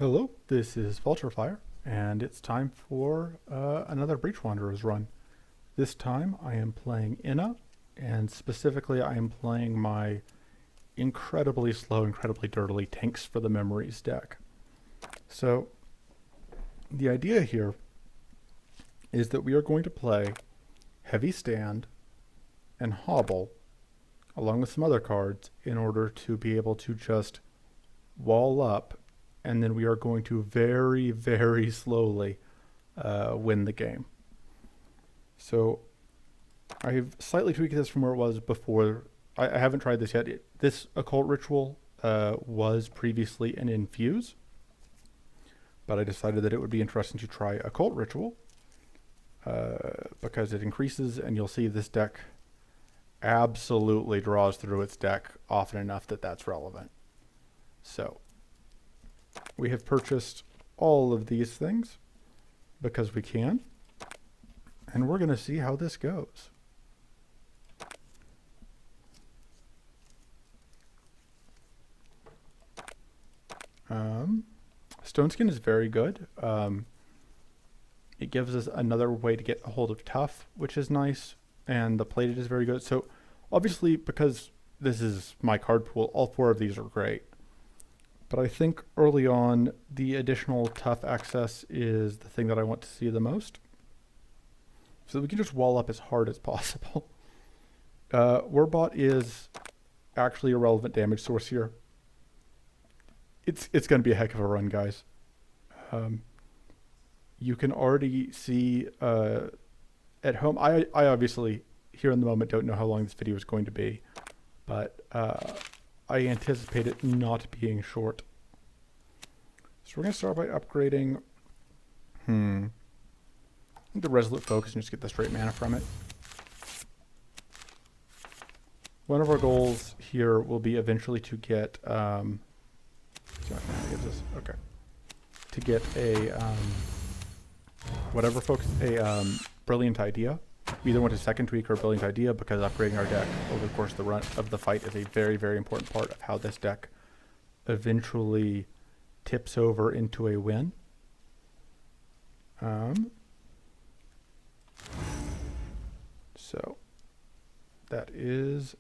Hello, this is Vulturefire, and it's time for another Breach Wanderers run. This time I am playing Inna, and specifically I am playing my incredibly slow, incredibly dirtily Tanks for the Memories deck. So, the idea here is that we are going to play Heavy Stand and Hobble, along with some other cards, in order to be able to just wall up, and then we are going to very, very slowly win the game. So I've slightly tweaked this from where it was before. I haven't tried this yet. This Occult Ritual was previously an Infuse, but I decided that it would be interesting to try Occult Ritual because it increases, and you'll see this deck absolutely draws through its deck often enough that that's relevant. So we have purchased all of these things because we can, and we're going to see how this goes. Stone Skin is very good. It gives us another way to get a hold of Tough, which is nice, and the Plated is very good. So obviously, because this is my card pool, all four of these are great. But I think early on, the additional Tough access is the thing that I want to see the most. So that we can just wall up as hard as possible. Warbot is actually a relevant damage source here. It's going to be a heck of a run, guys. You can already see at home. I obviously, here in the moment, don't know how long this video is going to be. But I anticipate it not being short. So we're going to start by upgrading the Resolute Focus and just get the straight mana from it. One of our goals here will be eventually to get see what mana gives us. Okay. To get a whatever focus, a Brilliant Idea. We either want a second tweak or a Brilliant Idea, because upgrading our deck over the course of the run of the fight is a very, very important part of how this deck eventually tips over into a win. So that is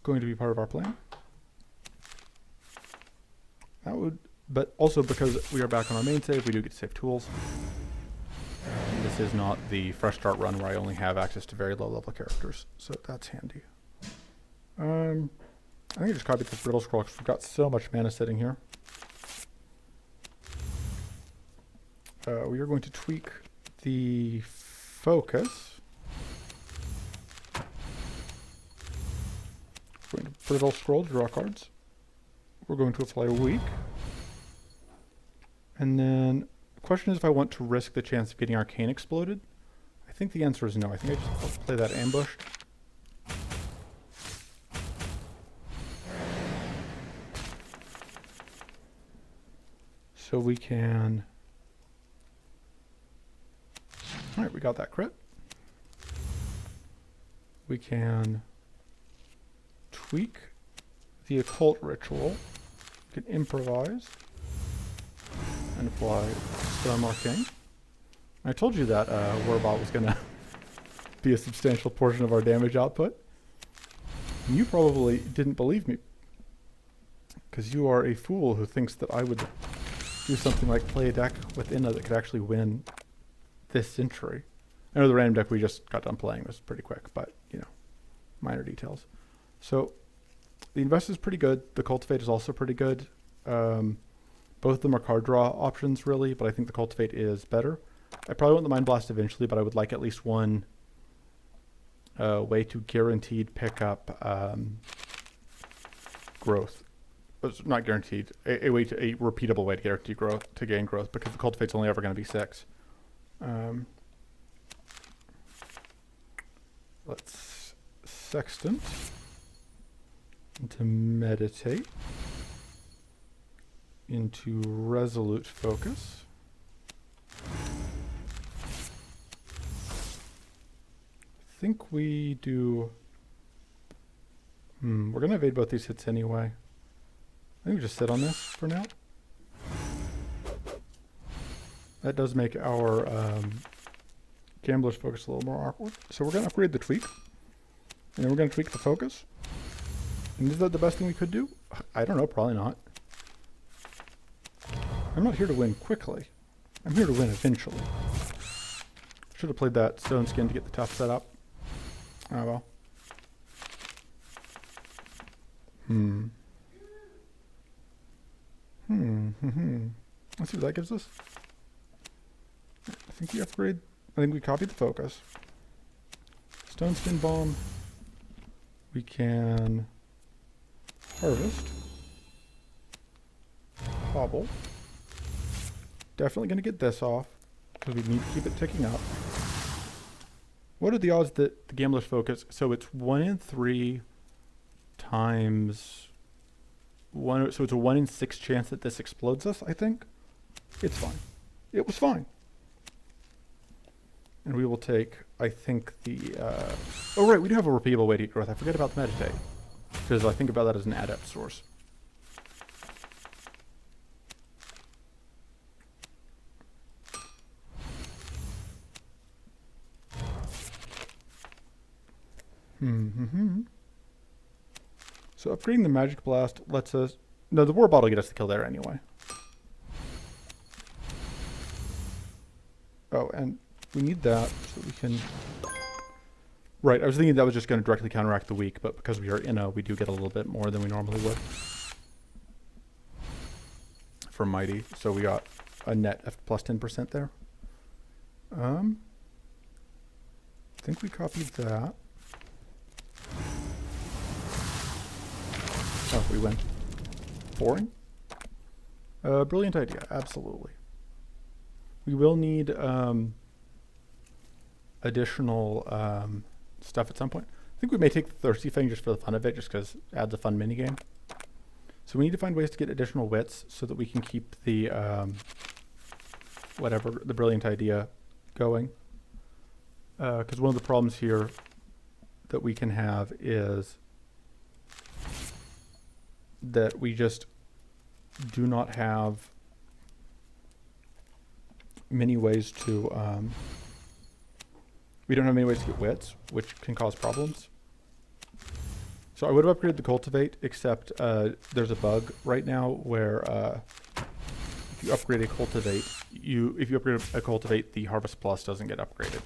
going to be part of our plan. That would, but also because we are back on our main save, we do get to save tools. This is not the fresh start run where I only have access to very low level characters, so that's handy. I think I just copied the Brittle Scroll because we've got so much mana sitting here. We are going to tweak the focus. We're going to Brittle Scroll, draw cards. We're going to apply a weak. And then the question is if I want to risk the chance of getting Arcane exploded. I think the answer is no. I think I'll play that ambush. So we can... Alright, we got that crit. We can tweak the Occult Ritual. We can improvise and apply Storm Arcane. I told you that Warbot was going to be a substantial portion of our damage output. And you probably didn't believe me, because you are a fool who thinks that I would do something like play a deck with Inna that could actually win this century. I know the random deck we just got done playing was pretty quick, but, you know, minor details. So the Invest is pretty good. The Cultivate is also pretty good. Both of them are card draw options, really, but I think the Cultivate is better. I probably want the Mind Blast eventually, but I would like at least one way to guaranteed pick up growth. It's not guaranteed. A repeatable way to guarantee growth, to gain growth, because the Cultivate's only ever going to be 6. Let's Sextant into Meditate into Resolute Focus. I think we do... we're going to evade both these hits anyway. I think we just sit on this for now. That does make our Gambler's Focus a little more awkward. So we're going to upgrade the tweak. And then we're going to tweak the focus. And is that the best thing we could do? I don't know, probably not. I'm not here to win quickly. I'm here to win eventually. Should have played that stone skin to get the tough setup. Oh well. Let's see what that gives us. I think we upgrade. I think we copied the focus. Stone skin bomb. We can harvest. Hobble. Definitely going to get this off because we need to keep it ticking up. What are the odds that the Gambler's Focus? So it's 1 in 3 times 1. So it's a 1 in 6 chance that this explodes us. I think it's fine. It was fine. And we will take, I think, the... oh, right, we do have a repeatable way to get growth. I forget about the meditate. Because I think about that as an adept source. So upgrading the Magic Blast lets us... No, the War Bottle get us the kill there anyway. Oh, and we need that so we can... Right, I was thinking that was just going to directly counteract the weak, but because we are Inno, we do get a little bit more than we normally would. For Mighty, so we got a net of plus 10% there. I think we copied that. Oh, we win. Boring? Brilliant idea, absolutely. We will need additional stuff at some point. I think we may take the Thirsty Fang just for the fun of it, just because it adds a fun minigame. So we need to find ways to get additional wits so that we can keep the whatever, the Brilliant Idea going. Because one of the problems here that we can have is that we just do not have many ways to we don't have many ways to get wits, which can cause problems. So I would have upgraded the Cultivate, except there's a bug right now where if you upgrade a Cultivate, if you upgrade a Cultivate, the Harvest Plus doesn't get upgraded.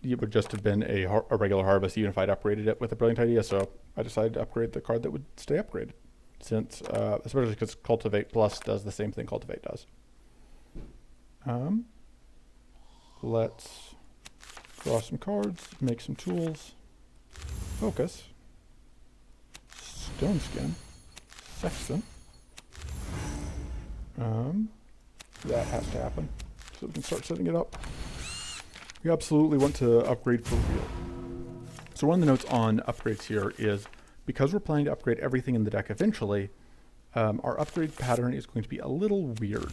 It would just have been a regular Harvest even if I'd upgraded it with a Brilliant Idea, so I decided to upgrade the card that would stay upgraded. Since, especially because Cultivate Plus does the same thing Cultivate does. Let's draw some cards, make some tools, focus, Stone Skin, Sexton. That has to happen, so we can start setting it up. We absolutely want to upgrade for real. So one of the notes on upgrades here is, because we're planning to upgrade everything in the deck eventually, our upgrade pattern is going to be a little weird.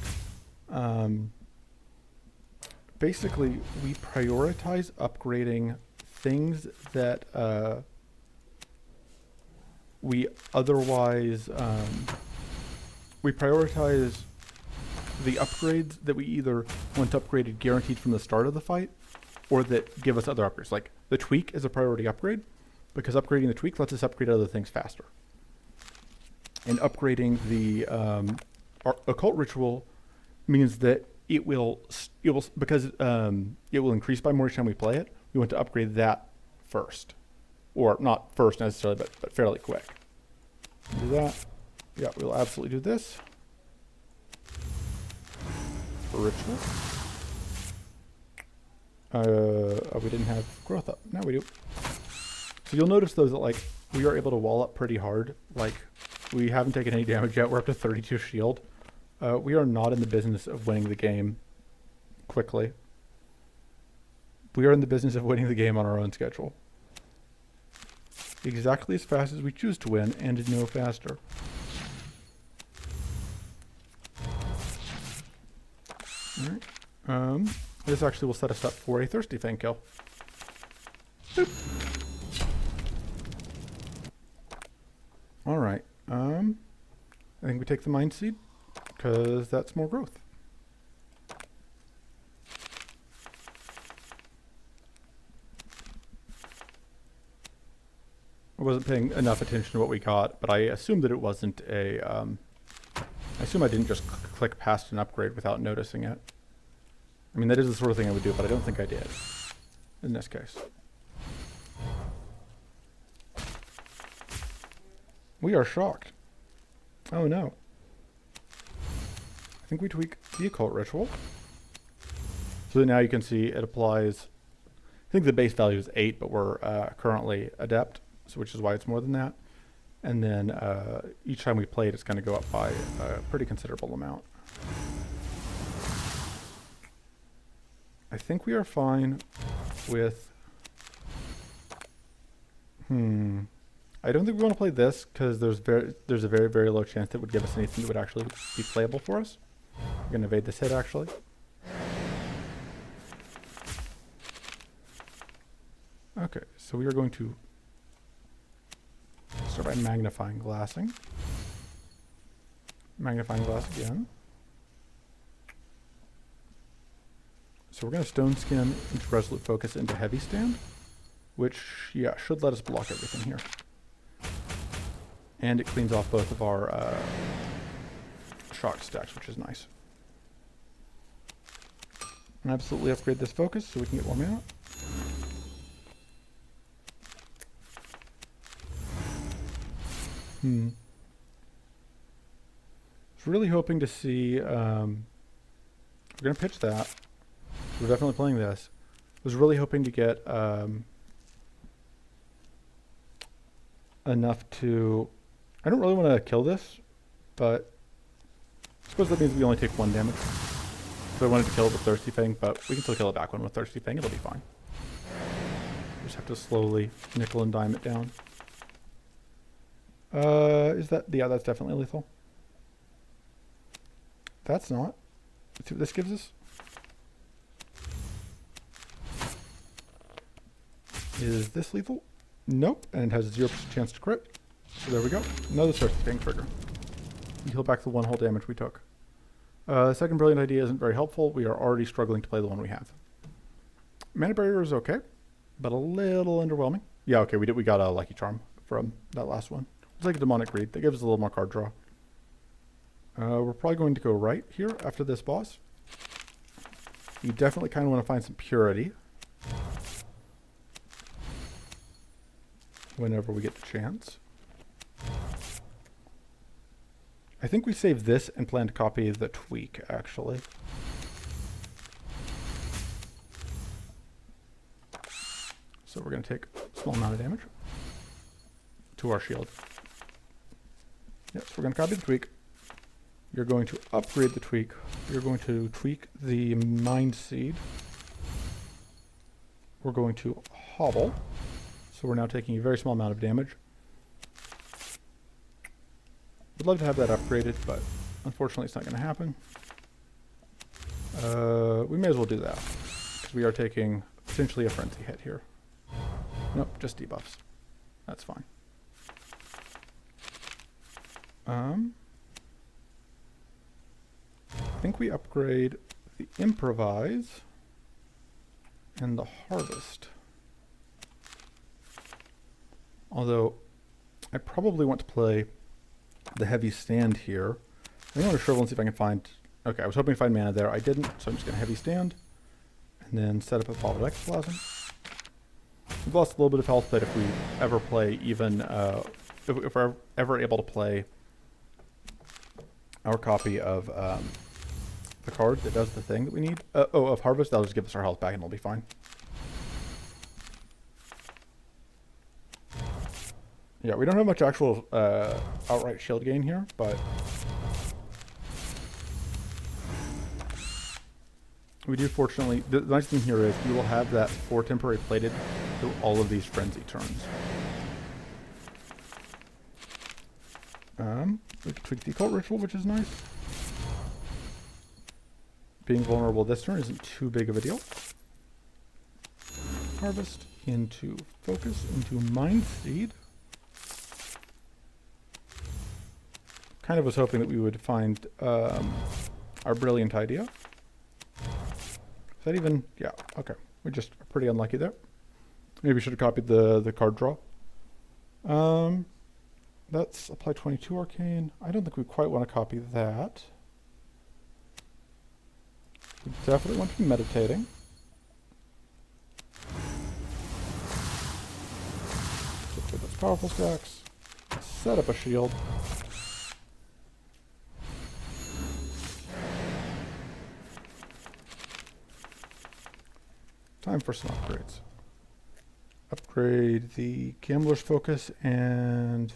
Basically, we prioritize upgrading things that we otherwise... we prioritize the upgrades that we either want upgraded guaranteed from the start of the fight, or that give us other upgrades. Like, the Tweak is a priority upgrade, because upgrading the Tweak lets us upgrade other things faster. And upgrading the Occult Ritual means that it will because it will increase by more each time we play it. We want to upgrade that first, or not first necessarily, but fairly quick. Do that. Yeah, we'll absolutely do this for Ritual. Oh, we didn't have growth up. Now we do. So you'll notice though that like we are able to wall up pretty hard. Like we haven't taken any damage yet. We're up to 32 shield. We are not in the business of winning the game quickly. We are in the business of winning the game on our own schedule. Exactly as fast as we choose to win, and no faster. Alright. This actually will set us up for a Thirsty Fang kill. Boop. Alright. I think we take the Mind Seed. because that's more growth. I wasn't paying enough attention to what we got, but I assumed that it wasn't a, I assume I didn't just click past an upgrade without noticing it. I mean, that is the sort of thing I would do, but I don't think I did in this case. We are shocked. Oh no. I think we tweak the occult ritual. So that now you can see it applies, I think the base value is 8, but we're currently adept, so which is why it's more than that. And then each time we play it, it's going to go up by a pretty considerable amount. I think we are fine with... I don't think we want to play this because there's a very, very low chance that it would give us anything that would actually be playable for us. We're going to evade this hit, actually. Okay, so we are going to start by magnifying glassing. Magnifying glass again. So we're going to stone skin into resolute focus into heavy stand, which, yeah, should let us block everything here. And it cleans off both of our shock stacks, which is nice. And absolutely upgrade this focus so we can get more mana. I was really hoping to see, we're going to pitch that. We're definitely playing this. I was really hoping to get enough to... I don't really want to kill this, but I suppose that means we only take 1 damage. So I wanted to kill it with Thirsty Fang, but we can still kill it back one with Thirsty Fang. It'll be fine. We just have to slowly nickel and dime it down. Is that... Yeah, that's definitely lethal. That's not. Let's see what this gives us. Is this lethal? Nope, and it has a 0% chance to crit. So there we go. Another Thirsty Fang trigger. We heal back the 1 whole damage we took. The second brilliant idea isn't very helpful. We are already struggling to play the one we have. Mana Barrier is okay, but a little underwhelming. Yeah, okay, we got a Lucky Charm from that last one. It's like a Demonic Greed. That gives us a little more card draw. We're probably going to go right here after this boss. You definitely kind of want to find some purity whenever we get the chance. I think we save this and plan to copy the tweak, actually. So we're going to take a small amount of damage to our shield. Yes, we're going to copy the tweak. You're going to upgrade the tweak. You're going to tweak the Mind Seed. We're going to hobble. So we're now taking a very small amount of damage. Would love to have that upgraded, but unfortunately it's not going to happen. We may as well do that, because we are taking potentially a frenzy hit here. Nope, just debuffs. That's fine. I think we upgrade the Improvise and the Harvest. Although, I probably want to play the Heavy Stand here. I'm going to shrivel and see if I can find... Okay, I was hoping to find mana there. I didn't, so I'm just going to Heavy Stand. And then set up a Ball of Ectoplasm. We've lost a little bit of health, but if we ever play even... if we're ever able to play our copy of the card that does the thing that we need... of Harvest, that'll just give us our health back and it'll be fine. Yeah, we don't have much actual outright shield gain here, but we do fortunately... The nice thing here is we will have that 4 temporary plated through all of these frenzy turns. We can tweak the occult ritual, which is nice. Being vulnerable this turn isn't too big of a deal. Harvest into focus, into Mind Seed. kind of was hoping that we would find our brilliant idea. Is that even? Yeah, okay. We just are pretty unlucky there. Maybe we should have copied the card draw. Let's apply 22 arcane. I don't think we quite want to copy that. We definitely want to be meditating. Look for those powerful stacks. Set up a shield. Time for some upgrades. Upgrade the Gambler's Focus and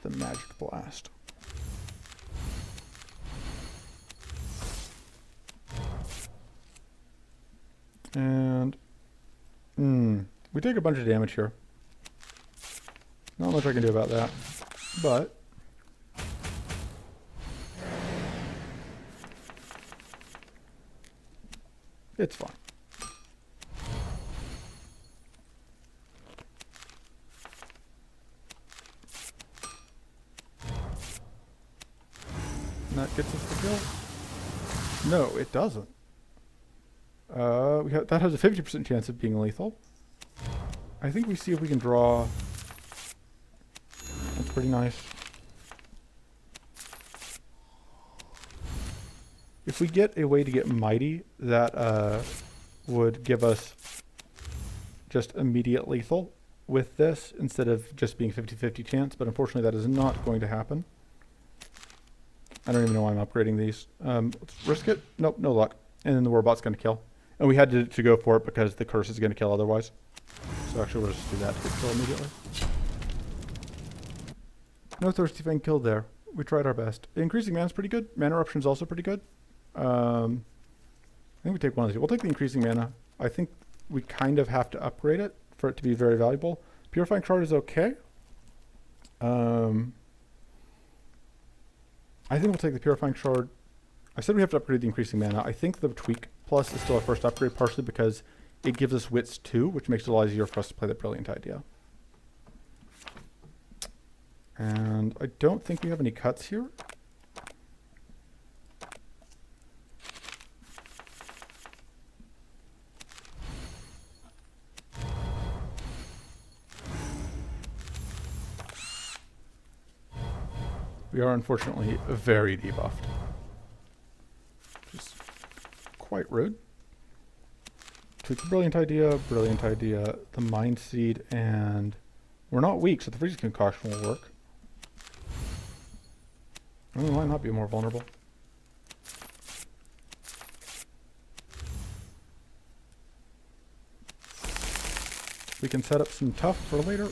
the Magic Blast. And we take a bunch of damage here. Not much I can do about that, but it's fine. And that gets us the kill. No, it doesn't. That has a 50% chance of being lethal. I think we see if we can draw. That's pretty nice. If we get a way to get Mighty, that would give us just immediate lethal with this instead of just being 50-50 chance, but unfortunately that is not going to happen. I don't even know why I'm upgrading these. Let's risk it. Nope, no luck. And then the Warbot's going to kill. And we had to go for it because the curse is going to kill otherwise. So actually we'll just do that to get killed immediately. No Thirsty Fang kill there. We tried our best. Increasing mana is pretty good. Mana Eruption is also pretty good. I think we take one of these. We'll take the increasing mana. I think we kind of have to upgrade it for it to be very valuable. Purifying Shard is okay. I think we'll take the Purifying Shard. I said we have to upgrade the increasing mana. I think the Tweak Plus is still our first upgrade, partially because it gives us Wits 2, which makes it a lot easier for us to play the Brilliant Idea. And I don't think we have any cuts here. We are unfortunately very debuffed. Just quite rude. Took the Brilliant Idea, the Mind Seed, and we're not weak, so the Freezing Concoction will work. I mean, we might not be more vulnerable. We can set up some tough for later.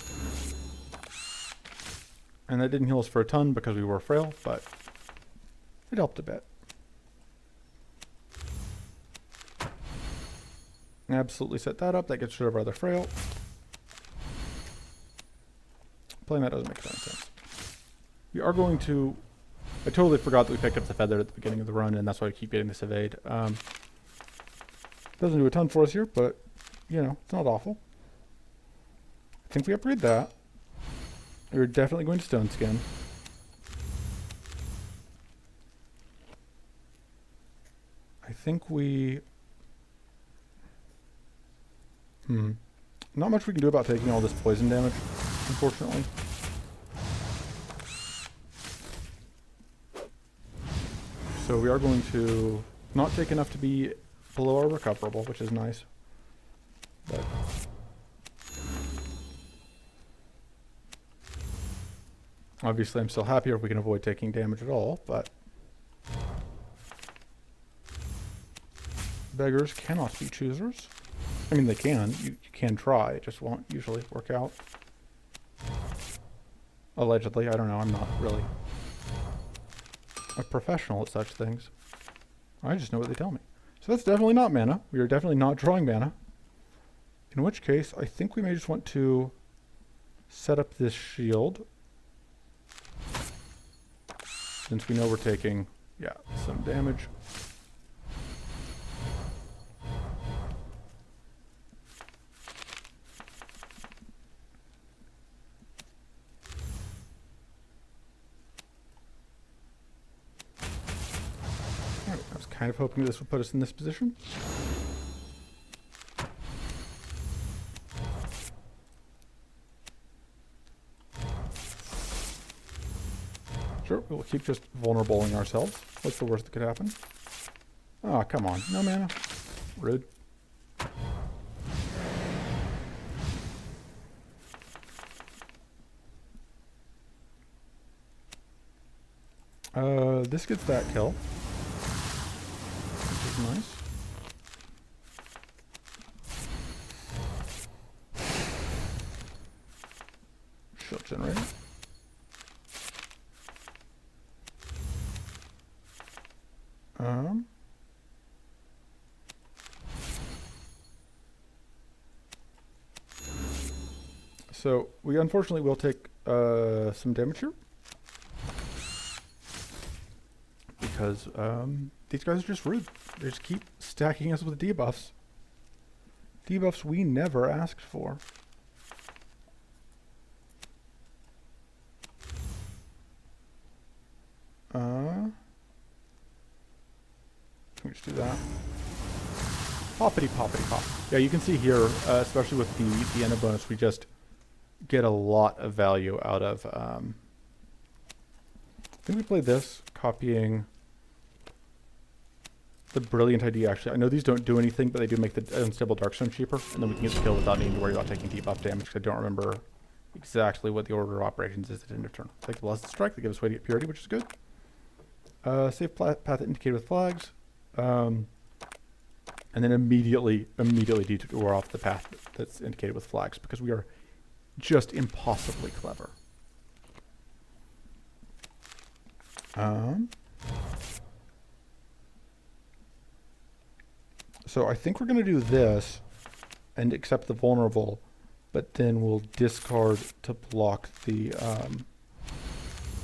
And that didn't heal us for a ton because we were frail, but it helped a bit. Absolutely set that up. That gets rid of our other frail. Playing that doesn't make any sense. We are going to... I totally forgot that we picked up the feather at the beginning of the run, and that's why I keep getting this evade. Doesn't do a ton for us here, but, you know, it's not awful. I think we upgrade that. We're definitely going to Stone Skin. I think we... Not much we can do about taking all this poison damage, unfortunately. So we are going to not take enough to be below our recoverable, which is nice. But obviously I'm still happier if we can avoid taking damage at all, but beggars cannot be choosers. I mean, they can. You can try. It just won't usually work out. Allegedly. I don't know. I'm not really a professional at such things. I just know what they tell me. So that's definitely not mana. We are definitely not drawing mana. In which case, I think we may just want to set up this shield. Since we know we're taking, yeah, some damage. kind of hoping this will put us in this position. Sure, we'll keep just vulnerabling ourselves. What's the worst that could happen? Oh, come on. No mana. Rude. This gets that kill, which is nice. Shield generator. So we unfortunately will take some damage here. Because these guys are just rude. They just keep stacking us with debuffs. Debuffs we never asked for. Can we just do that? Poppity poppity pop. Yeah, you can see here, especially with the Inna bonus, we just get a lot of value out of. I think we played this, copying the Brilliant Idea. Actually, I know these don't do anything, but they do make the Unstable Darkstone cheaper, and then we can get the kill without needing to worry about taking debuff damage, because I don't remember exactly what the order of operations is at end of turn. Take the Blessed Strike, that gives us way to get Purity, which is good. Save path indicated with flags. And then immediately detour off the path that's indicated with flags, because we are just impossibly clever. So I think we're going to do this and accept the vulnerable, but then we'll discard to block the,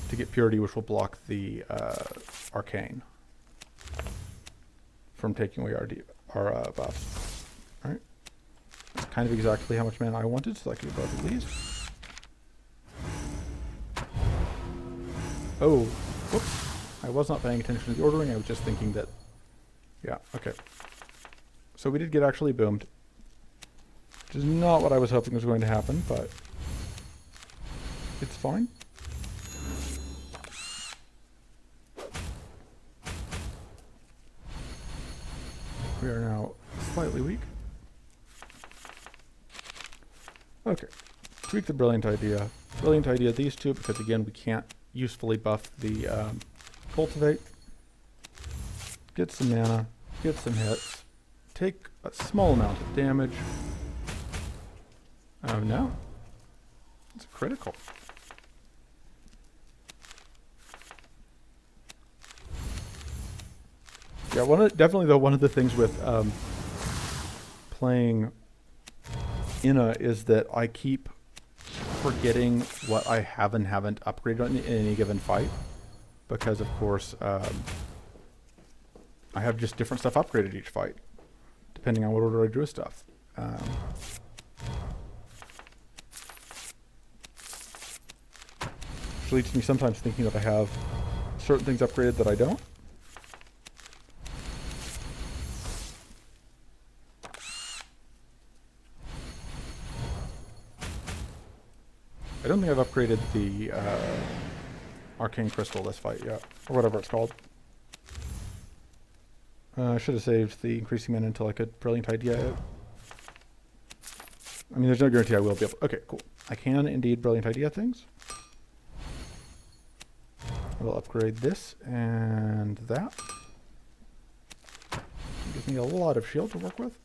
to get Purity, which will block the Arcane from taking away our buffs. Alright. That's kind of exactly how much mana I wanted, so I can do both of these. Oh, whoops. I was not paying attention to the ordering, I was just thinking that, yeah, okay. So we did get actually boomed, which is not what I was hoping was going to happen, but it's fine. We are now slightly weak. Okay, tweak the Brilliant Idea. Brilliant Idea these two, because again we can't usefully buff the Cultivate. Get some mana, get some hits. Take a small amount of damage. Oh no. It's critical. Yeah, definitely though, one of the things with playing Inna is that I keep forgetting what I have and haven't upgraded on in any given fight. Because of course, I have just different stuff upgraded each fight, depending on what order I drew stuff. Which leads to me sometimes thinking that I have certain things upgraded that I don't. I don't think I've upgraded the Arcane Crystal this fight yet, or whatever it's called. I should have saved the increasing mana until I could Brilliant Idea it. I mean, there's no guarantee I will be able. Okay, cool. I can indeed Brilliant Idea things. I will upgrade this and that. It gives me a lot of shield to work with.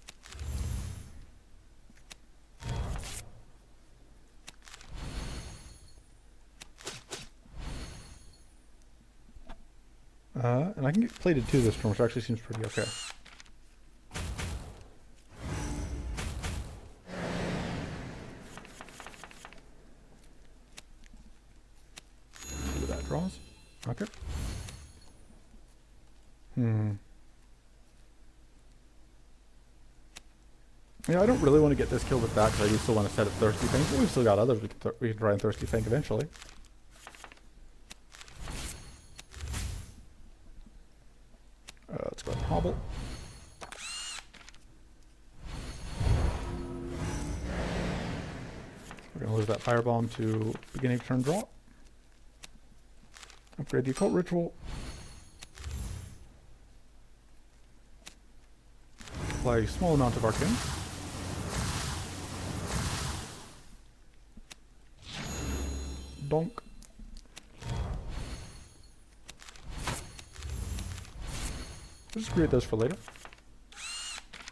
And I can get plated 2 this turn, which actually seems pretty okay. See what that draws. Okay. Yeah, I don't really want to get this kill with that, because I do still want to set up Thirsty Fang, but we've still got others we can try and Thirsty Fang eventually. Let's go ahead and hobble. We're going to lose that firebomb to beginning turn draw. Upgrade the occult ritual. Apply a small amount of arcane. Donk. We'll just create those for later.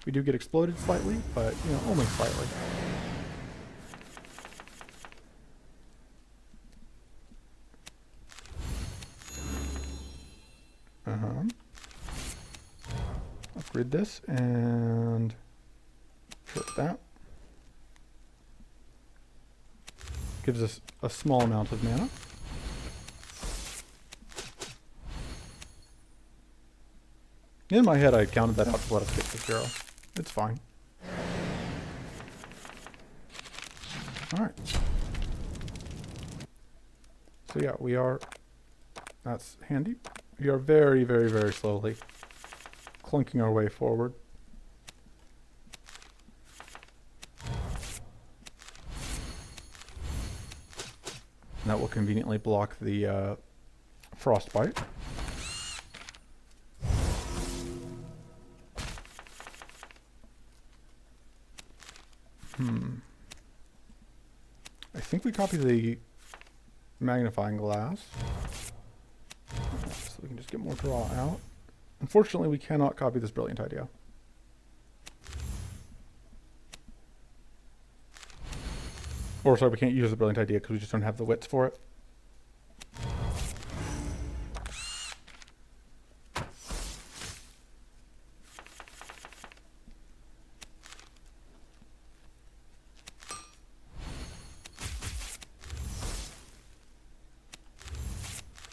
We do get exploded slightly, but you know, only slightly. Upgrade this and short that. Gives us a small amount of mana. In my head, I counted that out to let us get to 0. It's fine. Alright. So yeah, we are... That's handy. We are very, very, very slowly clunking our way forward. And that will conveniently block the frostbite. I think we copy the magnifying glass. So we can just get more draw out. Unfortunately, we cannot copy this brilliant idea. Or sorry, we can't use the brilliant idea because we just don't have the wits for it.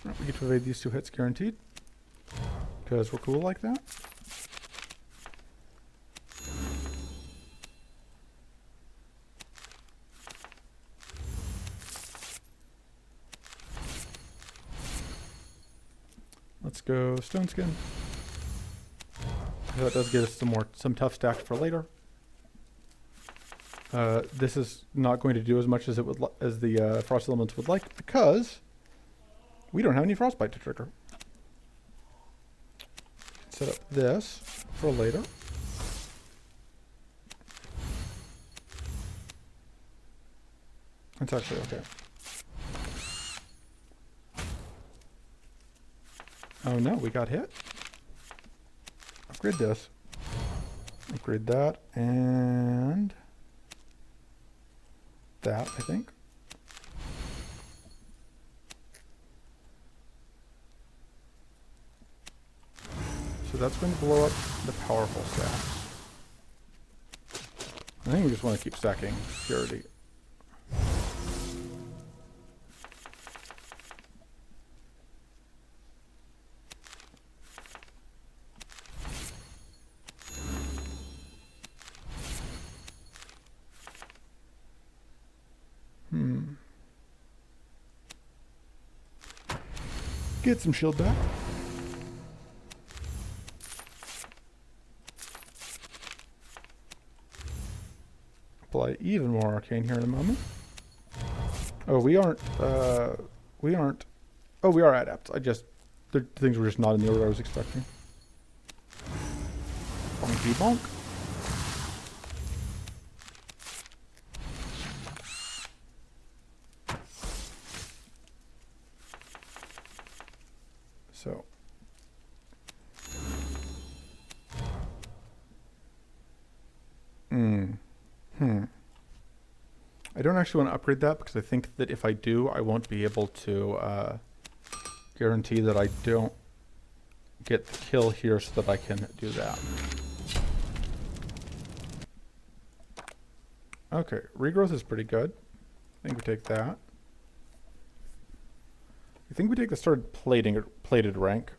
Right, we get to evade these 2 hits guaranteed. Because we're cool like that. Let's go Stone Skin. That does get us some tough stacked for later. This is not going to do as much as it would as the Frost Elements would like because we don't have any Frostbite to trigger. Set up this for later. That's actually okay. Oh no, we got hit. Upgrade this. Upgrade that and that, I think. So that's going to blow up the powerful stacks. I think we just want to keep stacking purity. Get some shield back. Apply even more arcane here in a moment. Oh, we aren't, oh, we are adepts. The things were just not in the order I was expecting. Bonky bonk. So. I don't actually want to upgrade that because I think that if I do, I won't be able to guarantee that I don't get the kill here so that I can do that. Okay, regrowth is pretty good. I think we take that. I think we take the started plated rank.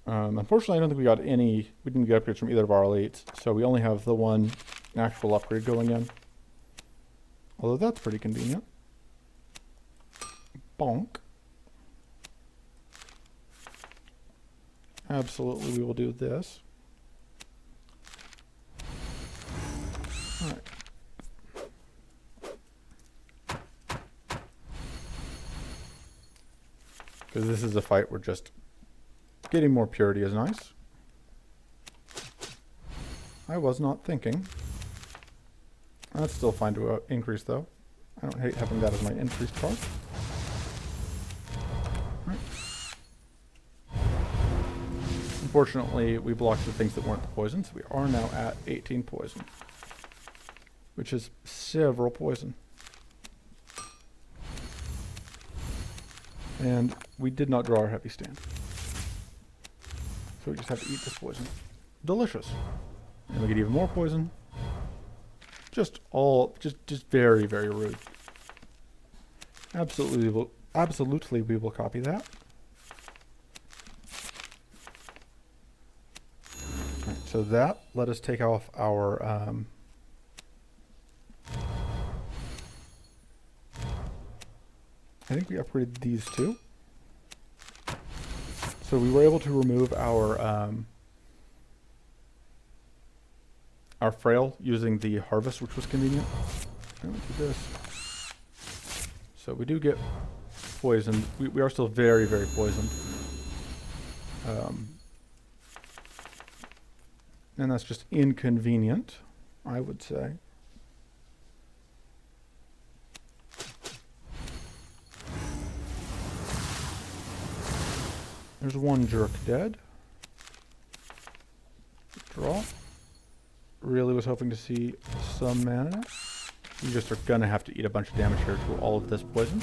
Unfortunately, I don't think we got any, we didn't get upgrades from either of our elites, so we only have the one actual upgrade going in. Although that's pretty convenient. Bonk. Absolutely, we will do this. Alright. Because this is a fight where just getting more purity is nice. I was not thinking. That's still fine to increase, though. I don't hate having that as my increased card. Right. Unfortunately, we blocked the things that weren't the poison, so we are now at 18 poison, which is several poison. And we did not draw our heavy stand. So we just have to eat this poison. Delicious. And we get even more poison. Just very, very rude. Absolutely we will copy that. Alright, so that let us take off our I think we upgraded these two. So we were able to remove our frail using the harvest, which was convenient. And we do this. So we do get poisoned. We are still very, very poisoned. And that's just inconvenient, I would say. There's one jerk dead. Draw. Really was hoping to see some mana. You just are gonna have to eat a bunch of damage here to all of this poison.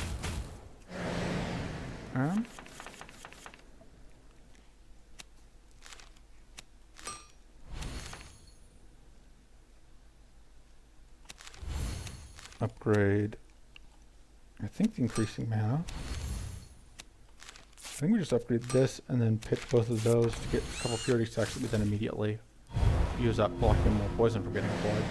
Upgrade. I think the increasing mana. I think we just upgrade this and then pitch both of those to get a couple purity stacks that we then immediately use up, blocking more poison from getting applied.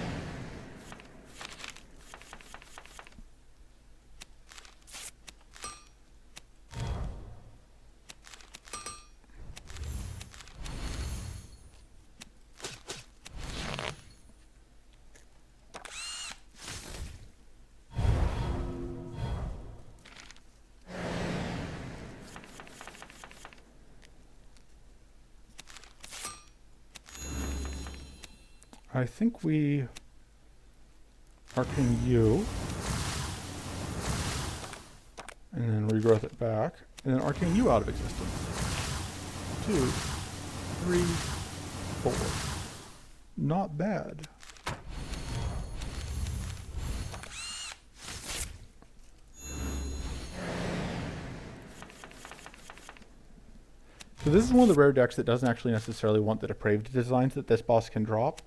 I think we Arcane you, and then regrowth it back, and then Arcane you out of existence. 2, 3, 4. Not bad. So this is one of the rare decks that doesn't actually necessarily want the depraved designs that this boss can drop,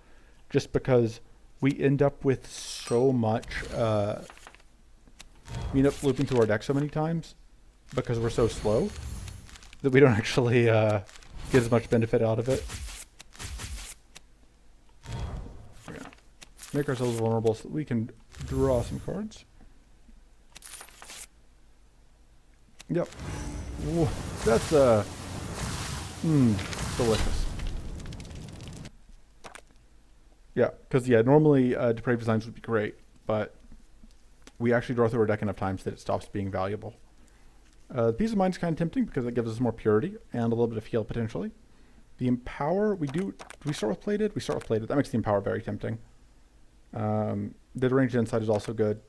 just because we end up with so much, we end up looping through our deck so many times because we're so slow that we don't actually get as much benefit out of it. We're gonna make ourselves vulnerable so that we can draw some cards. Yep. Ooh, that's delicious. Yeah, because normally depraved designs would be great, but we actually draw through our deck enough times that it stops being valuable. The Peace of Mind is kind of tempting because it gives us more purity and a little bit of heal potentially. The Empower, do we start with Plated? We start with Plated. That makes the Empower very tempting. The Deranged Insight is also good.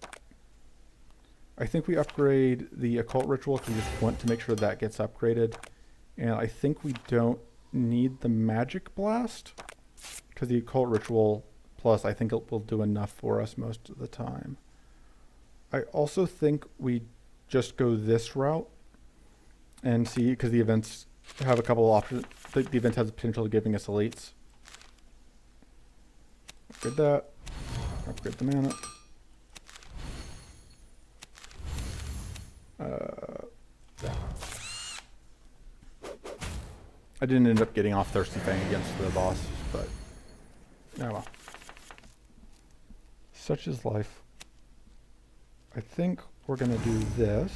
I think we upgrade the Occult Ritual because we just want to make sure that gets upgraded. And I think we don't need the Magic Blast, because the Occult Ritual plus I think it will do enough for us most of the time. I also think we just go this route and see, because the events have a couple of options. The event has the potential of giving us elites. Upgrade that. Upgrade the mana. That. I didn't end up getting off Thirsty Fang against the boss, but oh well. Such is life. I think we're gonna do this.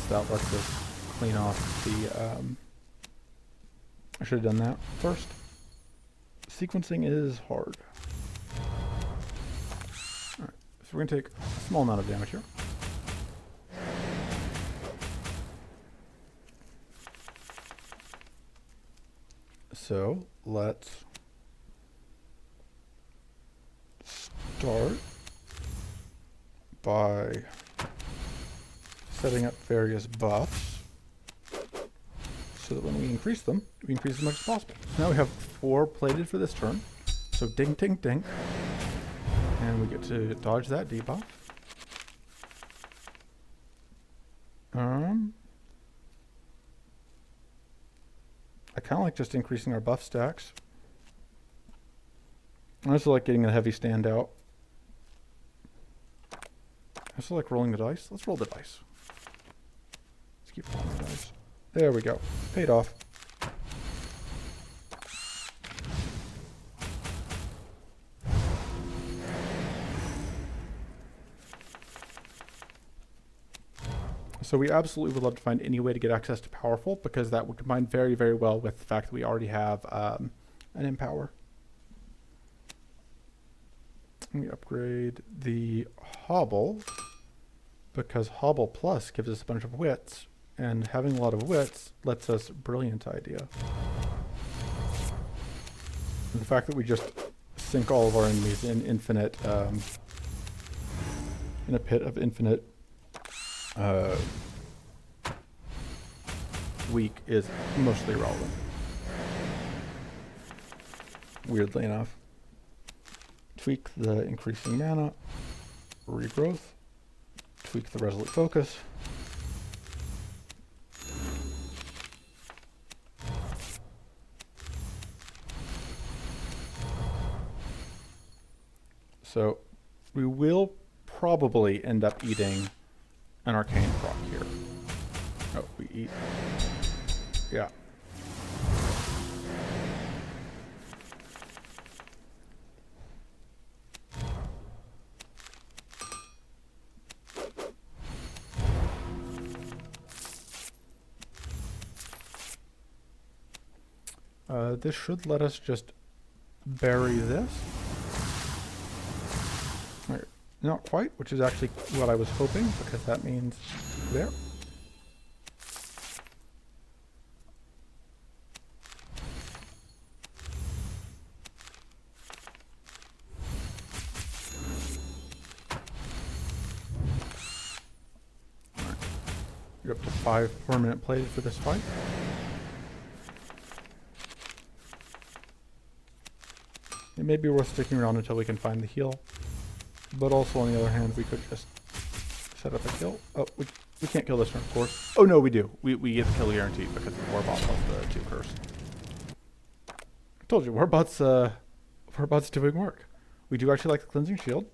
that lets us clean off the, I should have done that first. Sequencing is hard. Alright, so we're gonna take a small amount of damage here. So let's start by setting up various buffs so that when we increase them, we increase as much as possible. So now we have 4 plated for this turn. So ding, ding, ding. And we get to dodge that debuff. I kind of like just increasing our buff stacks. I also like getting a heavy standout. I also like rolling the dice. Let's roll the dice. Let's keep rolling the dice. There we go. Paid off. So we absolutely would love to find any way to get access to Powerful, because that would combine very, very well with the fact that we already have an Empower. Let me upgrade the Hobble, because Hobble Plus gives us a bunch of wits, and having a lot of wits lets us brilliant idea. And the fact that we just sink all of our enemies in infinite, in a pit of infinite weak is mostly irrelevant. Weirdly enough. Tweak the increasing mana, regrowth, tweak the resolute focus. So we will probably end up eating an arcane proc here. Oh, we eat. Yeah. This should let us just bury this. Right. Not quite, which is actually what I was hoping, because that means there. Right. You're up to 5 permanent plated for this fight. It may be worth sticking around until we can find the heal. But also, on the other hand, we could just set up a kill. Oh, we can't kill this turn, of course. Oh, no, we do. We get the kill guaranteed because of Warbot plus the 2 curse. I told you, Warbot's doing work. We do actually like the Cleansing Shield.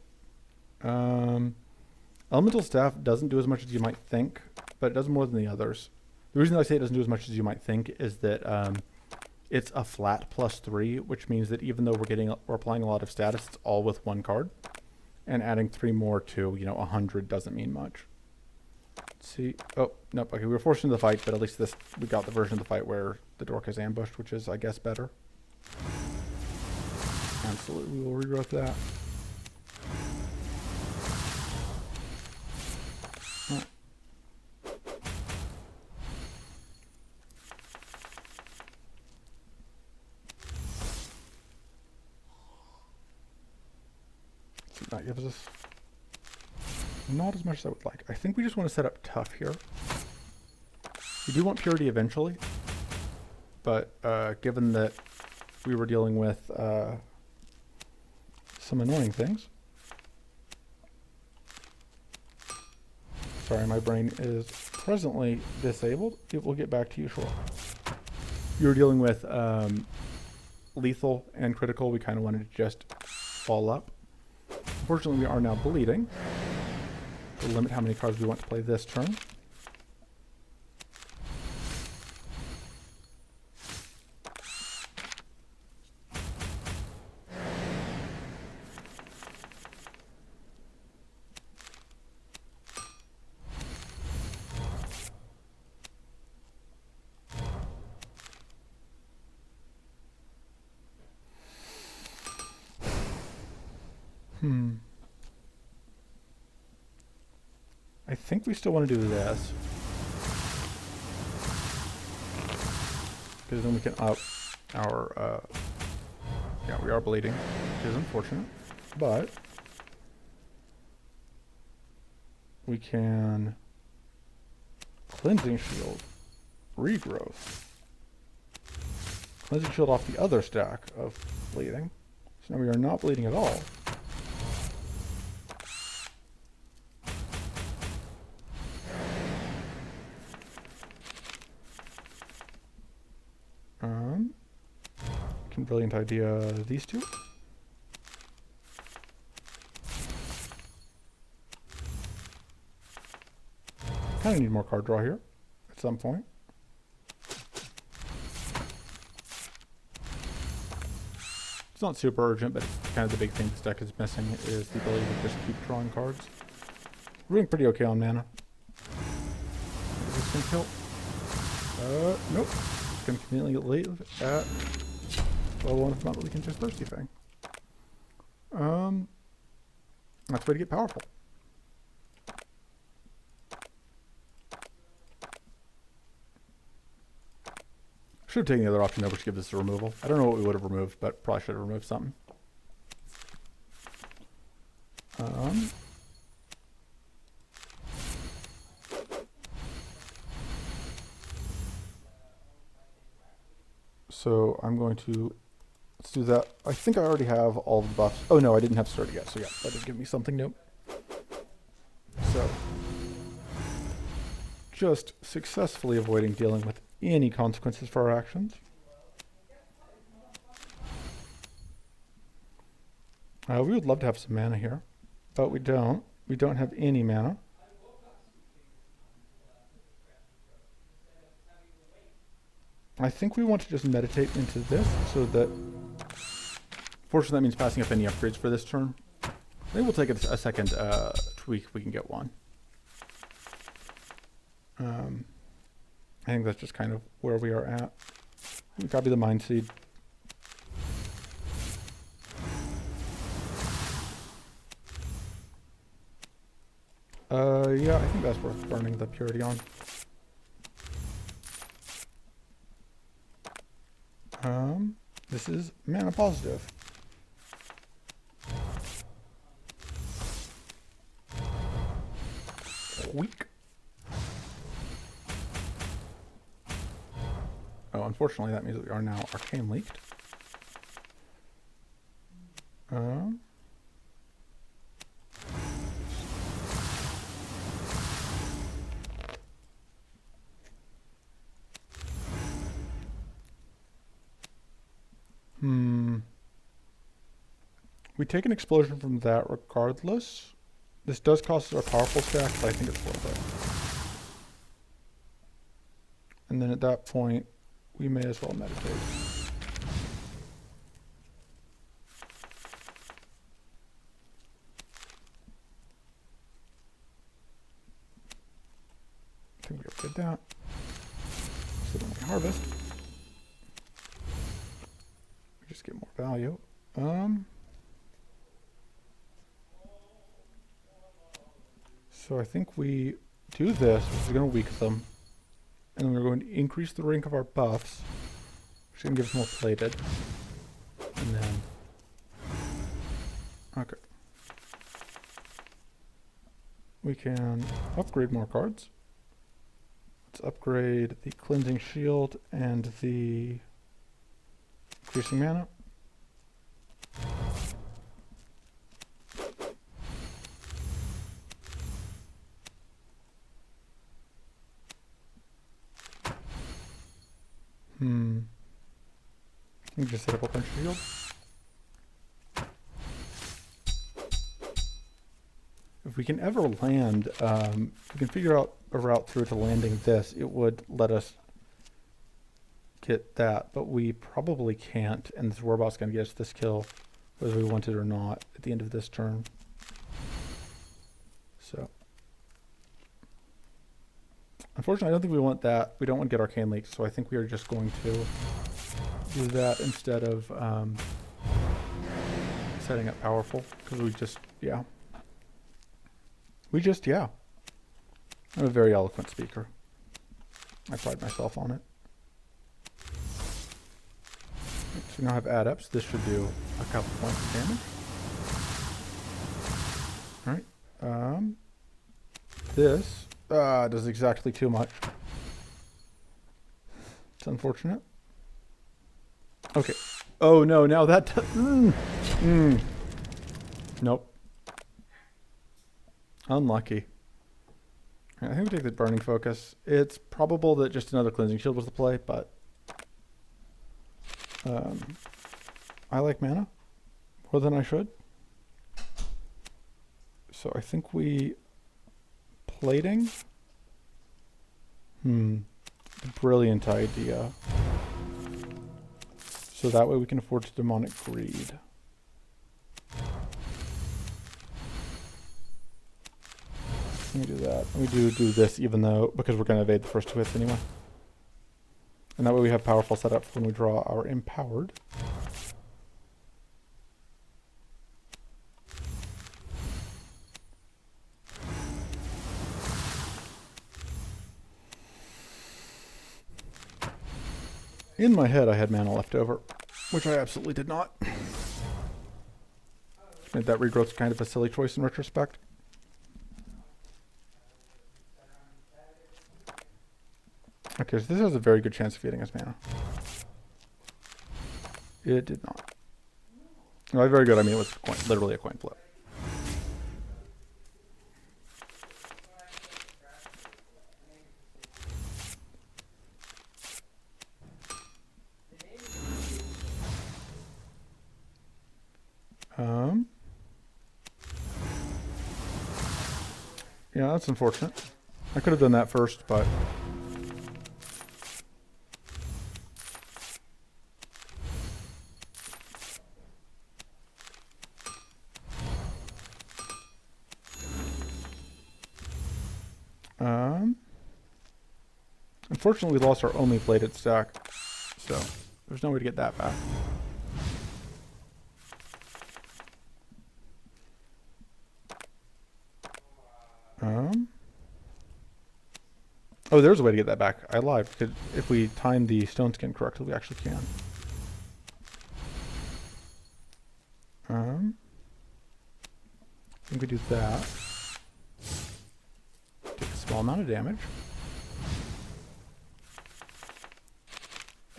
Elemental Staff doesn't do as much as you might think, but it does more than the others. The reason I say it doesn't do as much as you might think is that it's a flat +3, which means that even though we're applying a lot of status, it's all with 1 card. And adding 3 more to, 100 doesn't mean much. Let's see. Oh, nope. Okay, we were forced into the fight, but at least we got the version of the fight where the Dork is ambushed, which is, I guess, better. Absolutely, we will regrowth that. Right. So that gives us not as much as I would like. I think we just want to set up tough here. We do want purity eventually, but given that we were dealing with some annoying things. Sorry, my brain is presently disabled. It will get back to you shortly. You were dealing with lethal and critical. We kind of wanted to just fall up. Unfortunately, we are now bleeding. To limit how many cards we want to play this turn. I think we still want to do this. Because then we can up our, yeah, we are bleeding, which is unfortunate. But we can cleansing shield, regrowth. Cleansing shield off the other stack of bleeding. So now we are not bleeding at all. Can brilliant idea these two. Kind of need more card draw here at some point. It's not super urgent, but it's kind of the big thing this deck is missing is the ability to just keep drawing cards. We're doing pretty okay on mana. Is this gonna kill? Nope. It's gonna conveniently leave at level 1 if not really just Thirsty Fang. That's the way to get powerful. Should have taken the other option though, which gives us a removal. I don't know what we would have removed, but probably should have removed something. So I'm going to, let's do that. I think I already have all the buffs. Oh no, I didn't have Sturdy yet, so yeah, that did give me something new. So, just successfully avoiding dealing with any consequences for our actions. We would love to have some mana here, but we don't. We don't have any mana. I think we want to just meditate into this so that, fortunately that means passing up any upgrades for this turn. Maybe we'll take a second tweak if we can get one. I think that's just kind of where we are at. We copy the Mind Seed. Yeah, I think that's worth burning the Purity on. This is mana positive. Weak. Oh, unfortunately that means that we are now arcane leaked. We take an explosion from that regardless. This does cost us our powerful stack, but I think it's worth it. And then at that point, we may as well meditate. I think we upgrade that. So then we harvest. We just get more value. So I think we do this, which is going to weaken them. And then we're going to increase the rank of our buffs, which is going to give us more plated. And then... okay. We can upgrade more cards. Let's upgrade the Cleansing Shield and the Increasing Mana. You can just set up a bunch of shields. If we can ever land, if we can figure out a route through to landing this, it would let us get that, but we probably can't, and this Warbot's going to get us this kill, whether we want it or not, at the end of this turn. So, unfortunately, I don't think we want that. We don't want to get Arcane Leaks, so I think we are just going to do that instead of setting up powerful, because yeah. I'm a very eloquent speaker. I pride myself on it. So we now have adepts. This should do a couple points of damage. Alright. This does exactly too much. It's unfortunate. Okay. Oh no, now that Nope. Unlucky. I think we take the burning focus. It's probable that just another cleansing shield was the play, but I like mana more than I should. So I think we plating. Brilliant idea. So that way we can afford to demonic greed. Let me do that. Let me do this even though, because we're going to evade the first 2 hits anyway. And that way we have powerful set up for when we draw our empowered. In my head I had mana left over, which I absolutely did not. Made that regrowth kind of a silly choice in retrospect. Okay, so this has a very good chance of getting us mana. It did not. By very good, I mean it was literally a coin flip. Yeah, that's unfortunate. I could have done that first, but unfortunately we lost our only plated stack, so there's no way to get that back. Oh, there's a way to get that back. I lied. Because if we time the stone skin correctly, we actually can. I think we do that. Take a small amount of damage.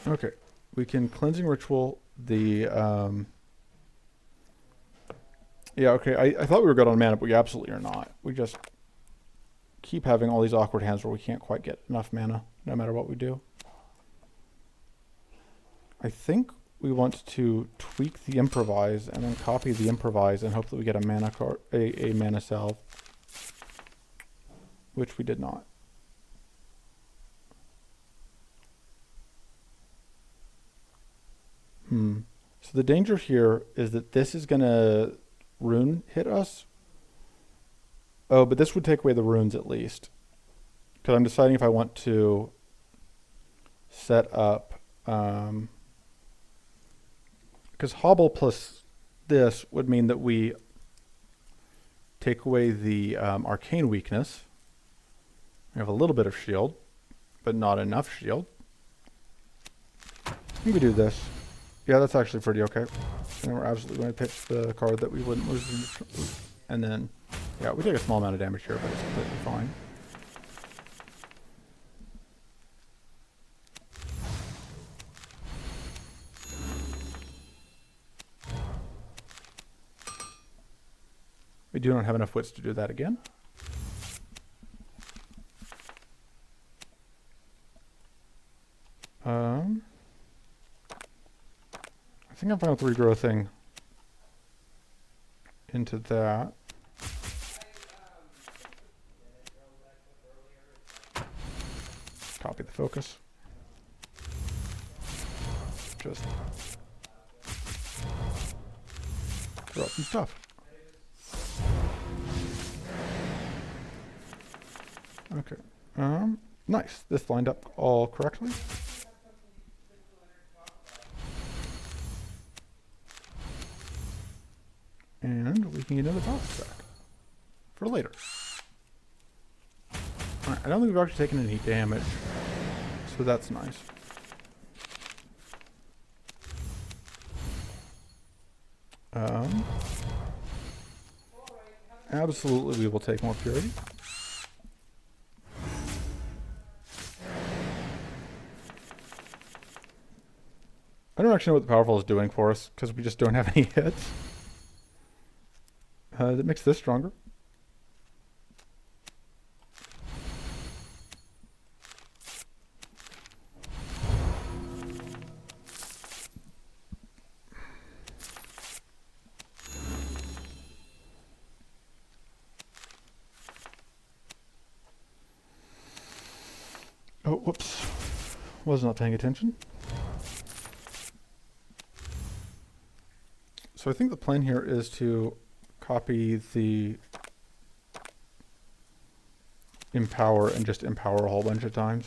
Okay. We can cleansing ritual the yeah, okay. I thought we were good on mana, but we absolutely are not. We just keep having all these awkward hands where we can't quite get enough mana, no matter what we do. I think we want to tweak the improvise and then copy the improvise and hope that we get a mana card, a mana salve, which we did not. So the danger here is that this is gonna rune hit us. Oh, but this would take away the runes at least. Because I'm deciding if I want to set up... because Hobble plus this would mean that we take away the arcane weakness. We have a little bit of shield, but not enough shield. I think we do this. Yeah, that's actually pretty okay. And we're absolutely going to pitch the card that we wouldn't lose. And then, yeah, we take a small amount of damage here, but it's completely fine. We do not have enough wits to do that again. I think I'm fine with regrowthing into that. Copy the focus. Just throw out some stuff. Okay. Nice. This lined up all correctly. taking another box back for later. Alright, I don't think we've actually taken any damage, so that's nice. Absolutely, we will take more purity. I don't actually know what the Powerful is doing for us, because we just don't have any hits. That makes this stronger. Oh, whoops. Was not paying attention. So I think the plan here is to copy the empower and just empower a whole bunch of times.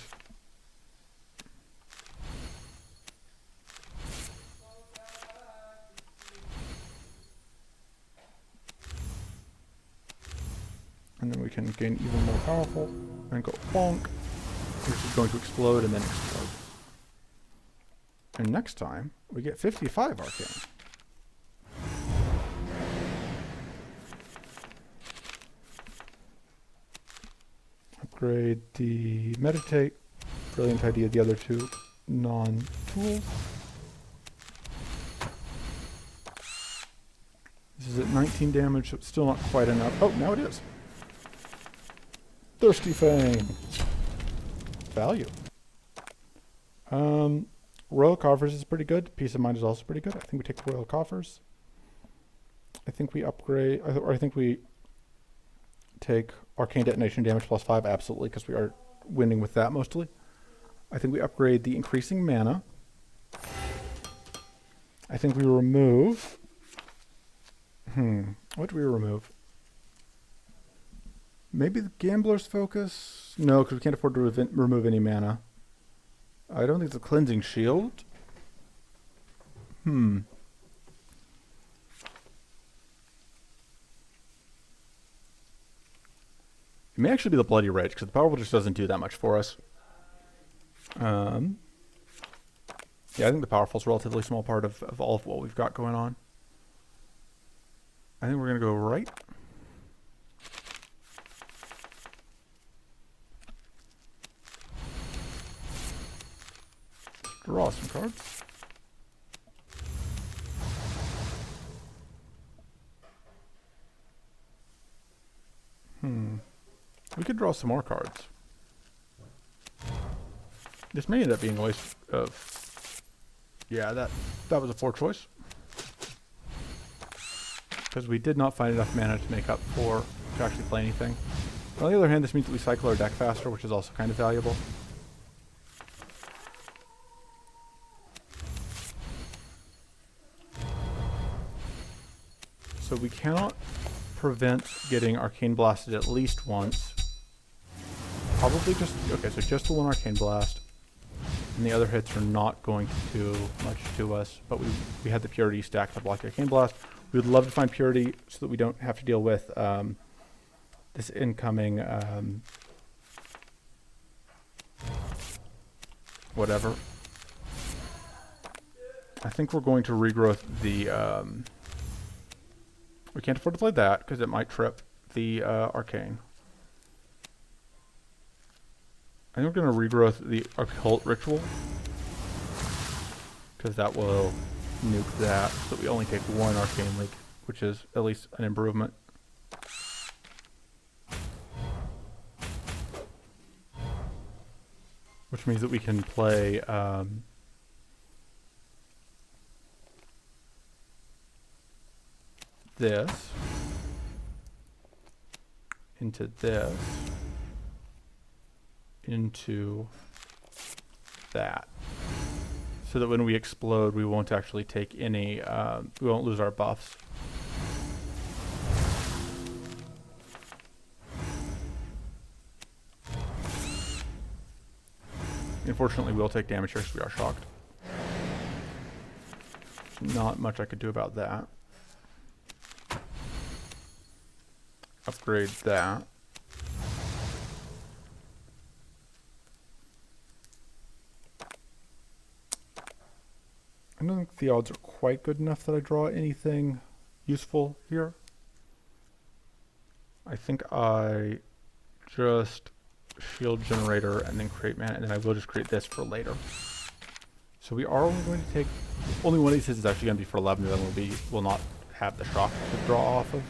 And then we can gain even more powerful and go bonk, which is going to explode and then explode. And next time we get 55 arcane. Upgrade the meditate. Brilliant idea. The other two non-tools. This is at 19 damage, so it's still not quite enough. Oh, now it is. Thirsty Fang. Value. Royal Coffers is pretty good. Peace of Mind is also pretty good. I think we take Royal Coffers. I think we upgrade, or I think we take Arcane Detonation damage +5, absolutely, because we are winning with that mostly. I think we upgrade the increasing mana. I think we remove... what do we remove? Maybe the Gambler's Focus? No, because we can't afford to remove any mana. I don't think it's a Cleansing Shield. It may actually be the Bloody Rage, because the Powerful just doesn't do that much for us. Yeah, I think the Powerful is a relatively small part of all of what we've got going on. I think we're going to go right. Draw some cards. We could draw some more cards. This may end up being a waste of... Yeah, that was a poor choice. Because we did not find enough mana to make up for... to actually play anything. But on the other hand, this means that we cycle our deck faster, which is also kind of valuable. So we cannot prevent getting Arcane Blasted at least once. Probably just... Okay, so just the one Arcane Blast. And the other hits are not going to do much to us. But we had the Purity stacked to block the Arcane Blast. We would love to find Purity so that we don't have to deal with this incoming... whatever. I think we're going to regrowth the... we can't afford to play that because it might trip the Arcane. I think we're going to regrowth the Occult Ritual because that will nuke that, so we only take one Arcane Leak, which is at least an improvement. Which means that we can play this into this into that, so that when we explode we won't actually take any we won't lose our buffs. Unfortunately we'll take damage here because we are shocked. Not much I could do about that. upgrade that. I don't think the odds are quite good enough that I draw anything useful here. I think I just shield generator and then create mana, and then I will just create this for later. So we are only going to take, only one of these hits is actually going to be for 11, and then we'll not have the shock to draw off of.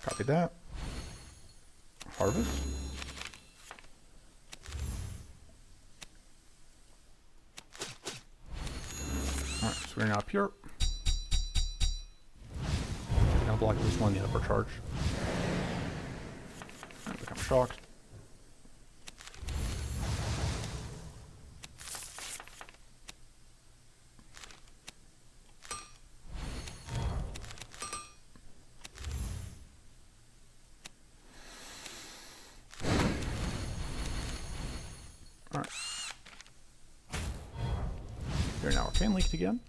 Copy that. Harvest. Alright, so we're now pure. Now block at least one the other charge. And become shocked. Alright. You're now Arcane Leaked again.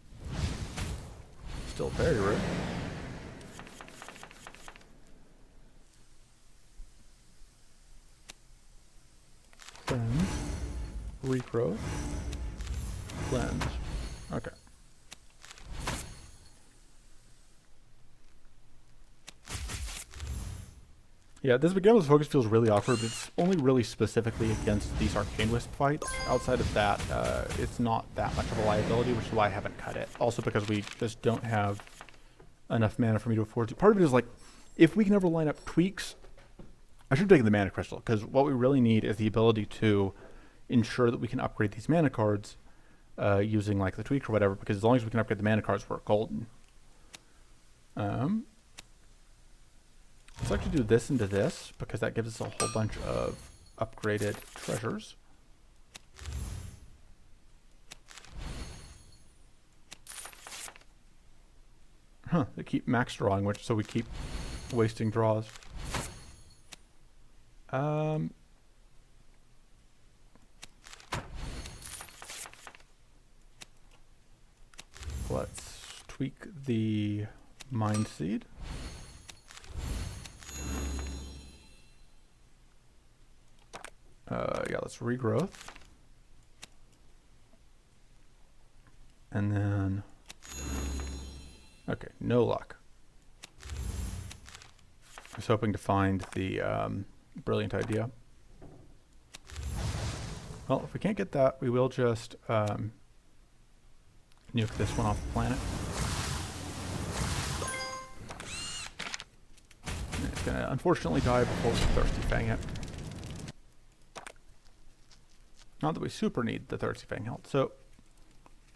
Still very rude. Cleanse. Regrowth. Cleanse. Okay. Yeah, this Beginner's Focus feels really awkward, but it's only really specifically against these Arcane Wisp fights. Outside of that, it's not that much of a liability, which is why I haven't cut it. Also because we just don't have enough mana for me to afford to. Part of it is like, if we can ever line up tweaks, I should have taken the Mana Crystal, because what we really need is the ability to ensure that we can upgrade these mana cards using like the tweak or whatever, because as long as we can upgrade the mana cards, we're golden. Let's actually do this into this, because that gives us a whole bunch of upgraded treasures. Huh, they keep max drawing, which so we keep wasting draws. Let's tweak the Mind Seed. Yeah, let's regrowth. And then, okay, no luck. I was hoping to find the brilliant idea. Well, if we can't get that, we will just nuke this one off the planet. And it's gonna unfortunately die before we Thirsty Fang it. Not that we super need the Thirsty Fang health. So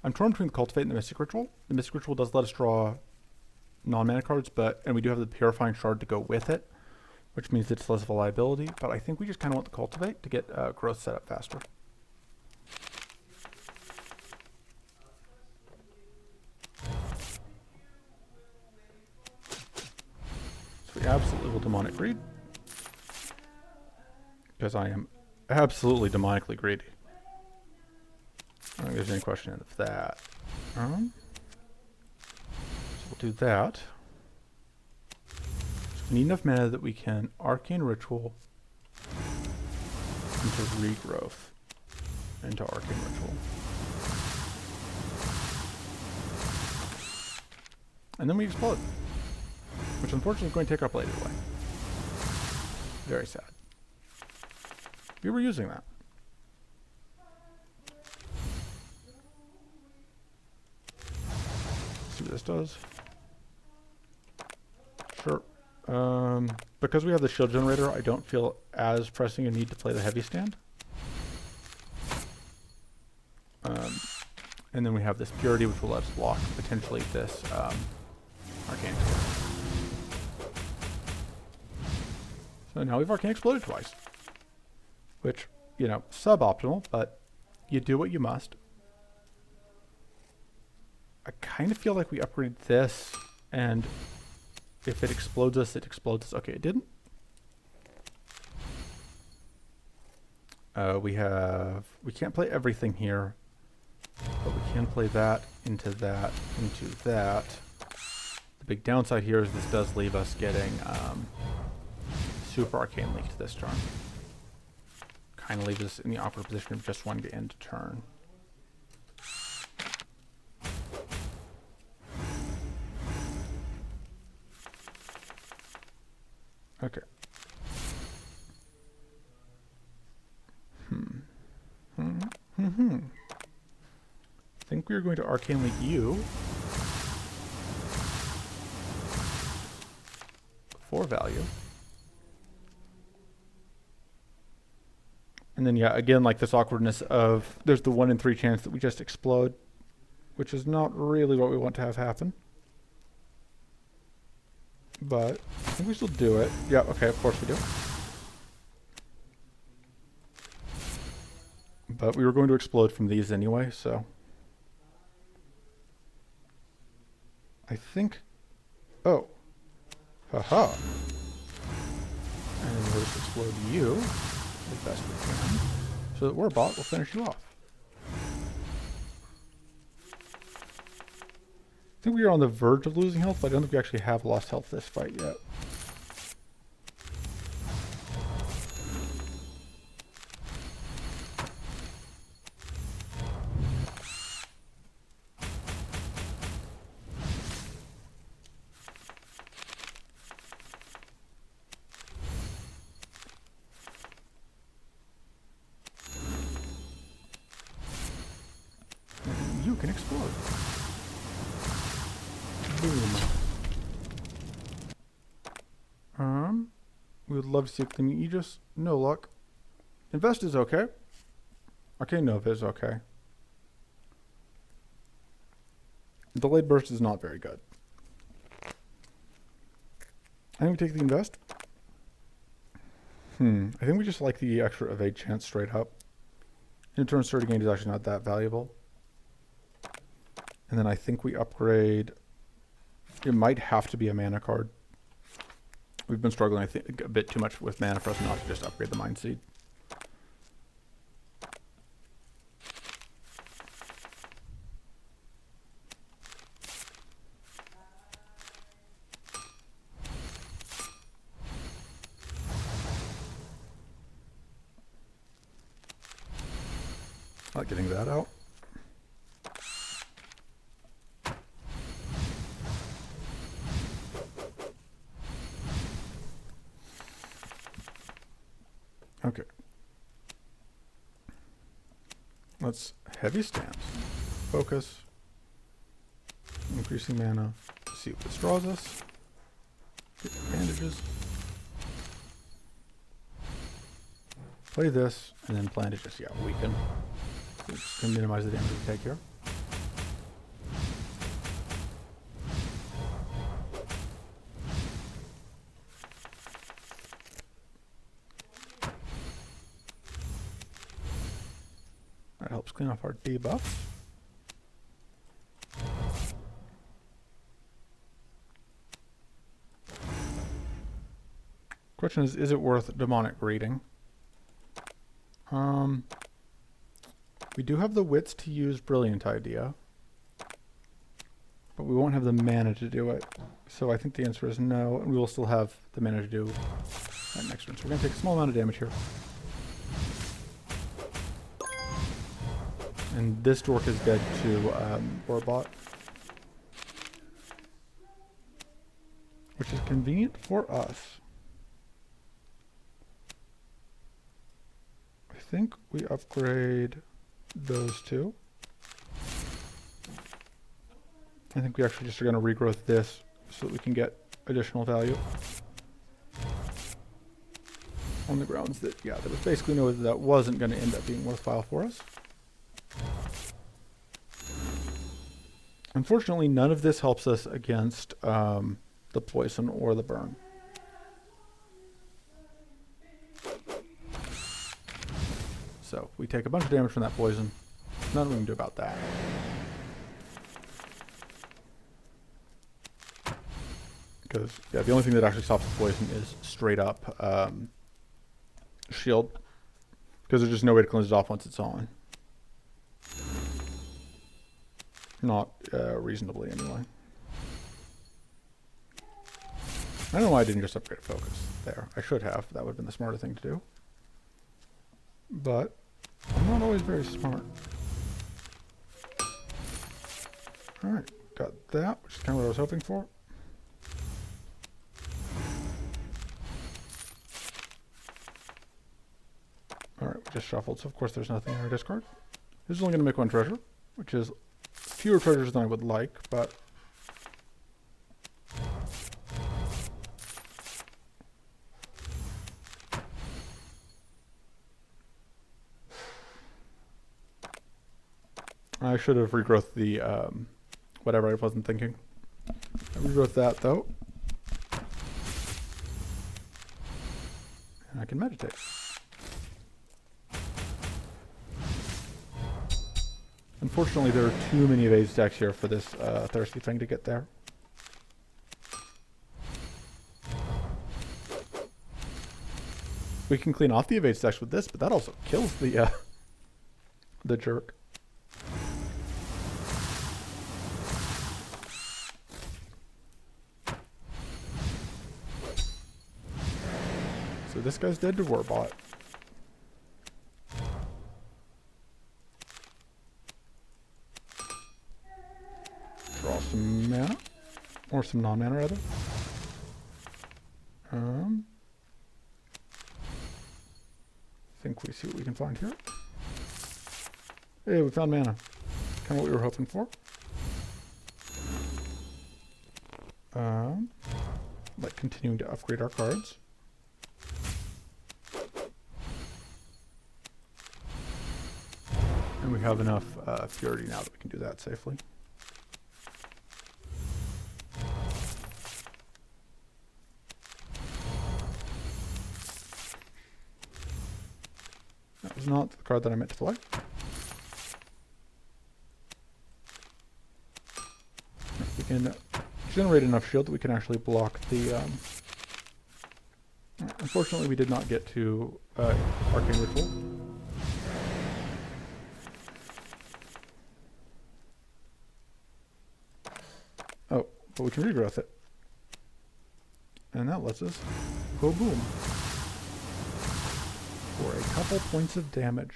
I'm torn between the Cultivate and the Mystic Ritual. The Mystic Ritual does let us draw non-mana cards, and we do have the Purifying Shard to go with it, which means it's less of a liability. But I think we just kind of want the Cultivate to get growth set up faster. So we absolutely will Demonic Greed, because I am absolutely demonically greedy. I don't think there's any question of that. So we'll do that. So we need enough mana that we can Arcane Ritual into Regrowth into Arcane Ritual. And then we explode, which unfortunately is going to take our blade away. Very sad. We were using that. See what this does. Sure. Because we have the shield generator, I don't feel as pressing a need to play the heavy stand. And then we have this purity, which will let us block potentially this arcane. So now we've arcane exploded twice, which, you know, suboptimal, but you do what you must. I kind of feel like we upgraded this, and if it explodes us, it explodes us. Okay, it didn't. We can't play everything here, but we can play that, into that, into that. The big downside here is this does leave us getting Super Arcane Leak this turn. Kind of leaves us in the awkward position of just wanting to end turn. Okay. I think we are going to Arcane Leak you for value. And then, yeah, again, like this awkwardness of there's the 1 in 3 chance that we just explode, which is not really what we want to have happen. But I think we still do it. Yeah, okay, of course we do. But we were going to explode from these anyway, so. I think. Oh. Haha. And we'll just explode you as best we can. So that Warbot will finish you off. I think we are on the verge of losing health, but I don't think we actually have lost health this fight yet. And you can explode. Boom. We would love to see a clean Aegis. No luck. Invest is okay. Arcane Nova is okay. Delayed Burst is not very good. I think we take the invest. I think we just like the extra evade chance straight up. In turn, Sturdy Gain is actually not that valuable. And then I think we upgrade. It might have to be a mana card. We've been struggling, I think, a bit too much with mana for us not to just upgrade the Mind Seed. Not getting that out. Okay. Let's heavy stance. Focus. Increasing mana. See what this draws us. Get bandages. Play this, and then plan to just, weaken. We're just going to minimize the damage we take here. That helps clean off our debuffs. Question is it worth Demonic Greeting? We do have the wits to use Brilliant Idea, but we won't have the mana to do it. So I think the answer is no, and we will still have the mana to do that next one. So we're going to take a small amount of damage here. And this dork is dead to Warbot, which is convenient for us. I think we upgrade those two. I think we actually just are going to regrowth this so that we can get additional value. On the grounds that, there was basically no way that wasn't going to end up being worthwhile for us. Unfortunately, none of this helps us against the poison or the burn. So we take a bunch of damage from that poison. Nothing we can do about that. Because, the only thing that actually stops the poison is straight up shield. Because there's just no way to cleanse it off once it's on. Not reasonably, anyway. I don't know why I didn't just upgrade focus there. I should have. That would have been the smarter thing to do. But I'm not always very smart. Alright, got that, which is kind of what I was hoping for. Alright, we just shuffled, so of course there's nothing in our discard. This is only going to make one treasure, which is fewer treasures than I would like, but I should have regrowth the whatever I wasn't thinking. I regrowth that though. And I can meditate. Unfortunately, there are too many evade stacks here for this thirsty thing to get there. We can clean off the evade stacks with this, but that also kills the jerk. So this guy's dead to Warbot. Draw some mana. Or some non-mana, rather. I think we see what we can find here. Hey, we found mana. Kind of what we were hoping for. Like continuing to upgrade our cards. And we have enough purity now that we can do that safely. That was not the card that I meant to play. We can generate enough shield that we can actually block the... Unfortunately, we did not get to Arcane Ritual. Oh, but we can regrowth it. And that lets us go boom. For a couple points of damage.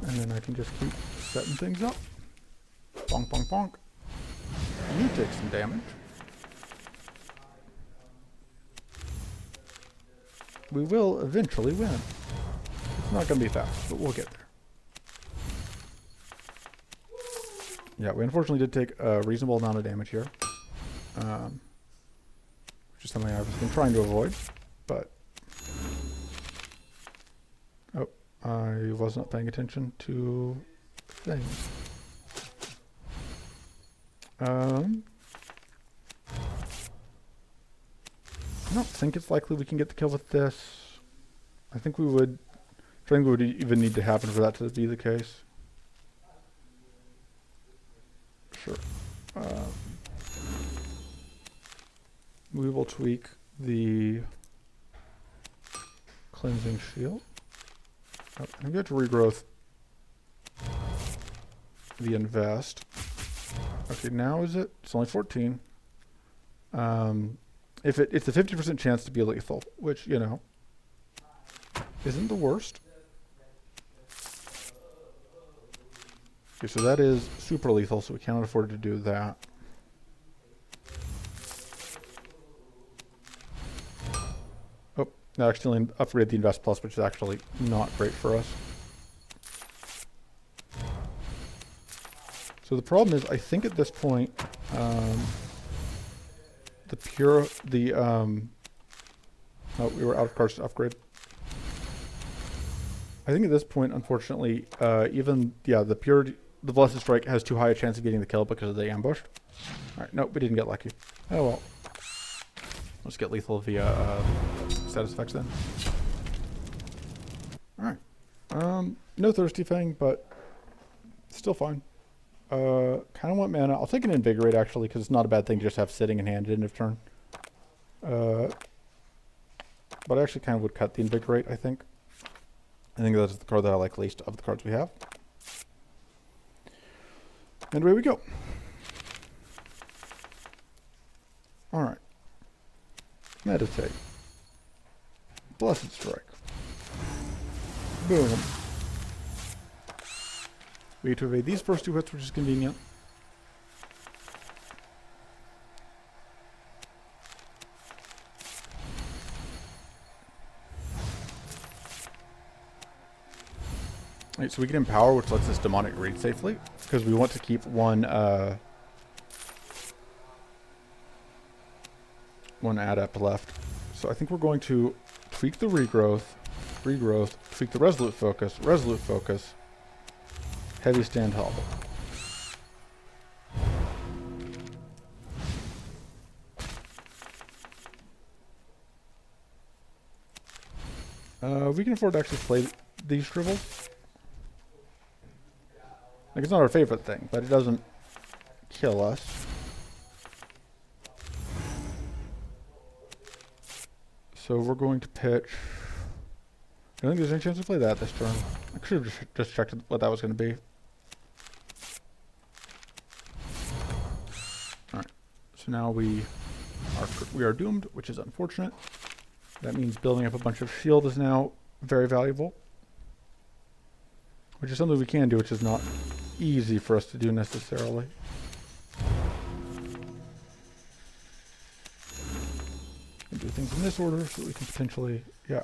And then I can just keep setting things up. Bonk, bonk, bonk. You take some damage. We will eventually win. It's not going to be fast, but we'll get there. Yeah, we unfortunately did take a reasonable amount of damage here. Which is something I've been trying to avoid, but... Oh, I was not paying attention to things. I don't think it's likely we can get the kill with this. I think we would... Triangle would even need to happen for that to be the case. Sure. We will tweak the cleansing shield. Oh, I'm going to regrowth the invest. Okay, now is it? It's only 14. If it's a 50% chance to be lethal, which, you know, isn't the worst. Okay, so that is super lethal, so we cannot afford to do that. Oh, that actually upgraded the Invest Plus, which is actually not great for us. So the problem is, I think at this point, oh, we were out of cards to upgrade. I think at this point, unfortunately, the Blessed Strike has too high a chance of getting the kill because of the ambush. Alright, nope, we didn't get lucky. Oh well. Let's get lethal via status effects then. Alright. No Thirsty Fang, but still fine. Kind of want mana. I'll take an Invigorate actually, because it's not a bad thing to just have sitting in hand at end of turn. but I actually kind of would cut the Invigorate, I think. I think that's the card that I like least of the cards we have. And away we go. Alright. Meditate. Blessed Strike. Boom. We get to evade these first 2 hits, which is convenient. Alright, so we get Empower, which lets us Demonic Rage safely, because we want to keep one adept left. So I think we're going to tweak the Regrowth, tweak the Resolute Focus, Heavy Stand Hobble. We can afford to actually play these Shrivels. Like, it's not our favorite thing, but it doesn't kill us. So we're going to pitch. I don't think there's any chance to play that this turn. I should have just checked what that was going to be. Alright, so now we are doomed, which is unfortunate. That means building up a bunch of shield is now very valuable. Which is something we can do, which is not easy for us to do necessarily. And do things in this order so we can potentially, yeah.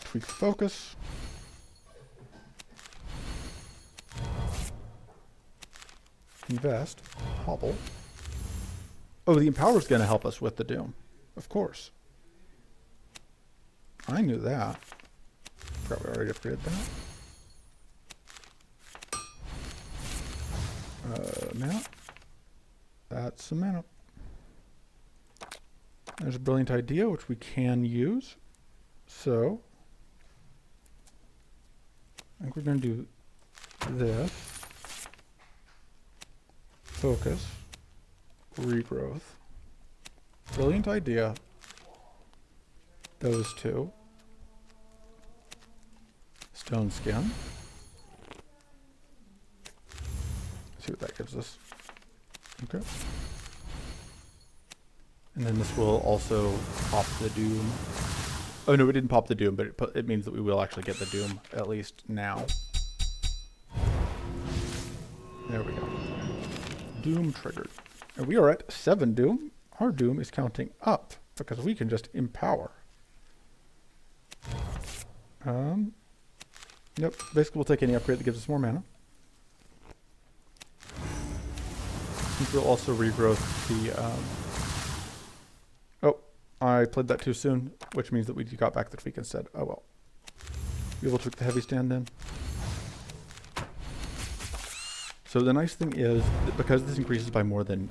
Tweak the focus. Invest. Hobble. Oh, the Empower is going to help us with the Doom. Of course. I knew that. Forgot we already upgraded that. Mana. That's some mana. There's a Brilliant Idea, which we can use. So, I think we're going to do this. Focus. Regrowth. Brilliant Idea. Those 2. Stone Skin. Let's see what that gives us. Okay. And then this will also pop the Doom. Oh no, it didn't pop the Doom, but it means that we will actually get the Doom, at least now. There we go. Doom triggered. And we are at 7 Doom. Our Doom is counting up, because we can just Empower. Nope. Basically, we'll take any upgrade that gives us more mana. I think we'll also regrowth the... Oh, I played that too soon, which means that we got back the tweak instead. Oh well. We will tweak the Heavy Stand then. So the nice thing is, that because this increases by more than